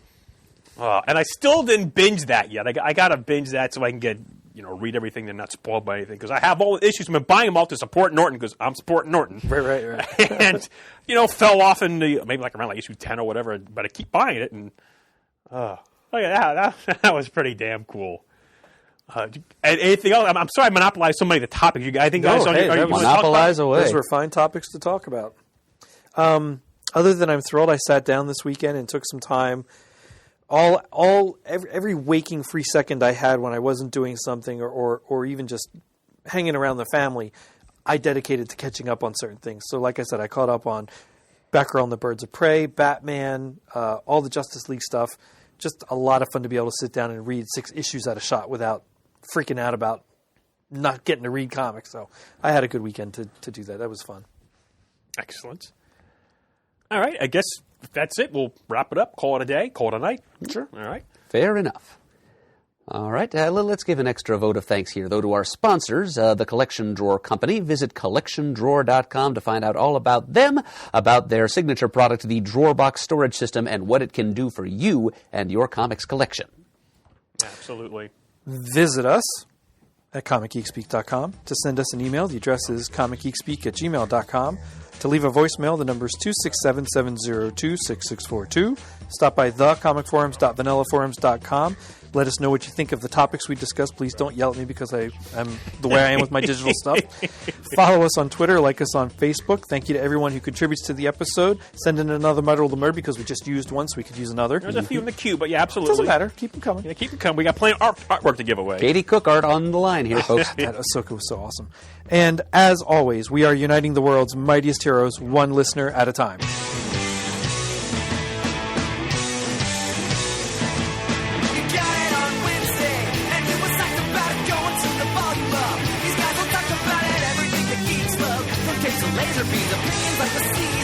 S1: And I still didn't binge that yet. I got to binge that so I can get read everything and not spoiled by anything because I have all the issues. I've been buying them all to support Norton because I'm supporting Norton.
S3: Right.
S1: And fell off in maybe like around issue 10 or whatever. But I keep buying it and that was pretty damn cool. Anything else? I'm sorry I monopolized so many of the topics. I think guys
S4: monopolize away.
S3: Those were fine topics to talk about. Other than I'm thrilled, I sat down this weekend and took some time. Every waking free second I had when I wasn't doing something or even just hanging around the family, I dedicated to catching up on certain things. So like I said, I caught up on Batgirl and the Birds of Prey, Batman, all the Justice League stuff. Just a lot of fun to be able to sit down and read 6 issues at a shot without freaking out about not getting to read comics. So I had a good weekend to do that. That was fun.
S1: Excellent. All right, I guess that's it. We'll wrap it up, call it a day, call it a night.
S4: Sure.
S1: All right.
S4: Fair enough. All right, let's give an extra vote of thanks here, though, to our sponsors, the Collection Drawer Company. Visit collectiondrawer.com to find out all about them, about their signature product, the Drawer Box Storage System, and what it can do for you and your comics collection.
S1: Absolutely.
S3: Visit us at comicgeekspeak.com. To send us an email, the address is comicgeekspeak@gmail.com. To leave a voicemail, the number is 267-702-6642. Stop by thecomicforums.vanillaforums.com. Let us know what you think of the topics we discussed. Please don't yell at me because I'm the way I am with my digital stuff. Follow us on Twitter, like us on Facebook. Thank you to everyone who contributes to the episode. Send in another Muddle the Murd because we just used one, so we could use another.
S1: There's a few in the queue, but yeah, absolutely.
S3: Doesn't matter. Keep them coming.
S1: Yeah, keep them coming. We got plenty of artwork to give away.
S4: Katie Cook art on the line here, folks.
S3: That Ahsoka was so awesome. And as always, we are uniting the world's mightiest heroes, one listener at a time.
S2: Laser beams, opinions like the sea.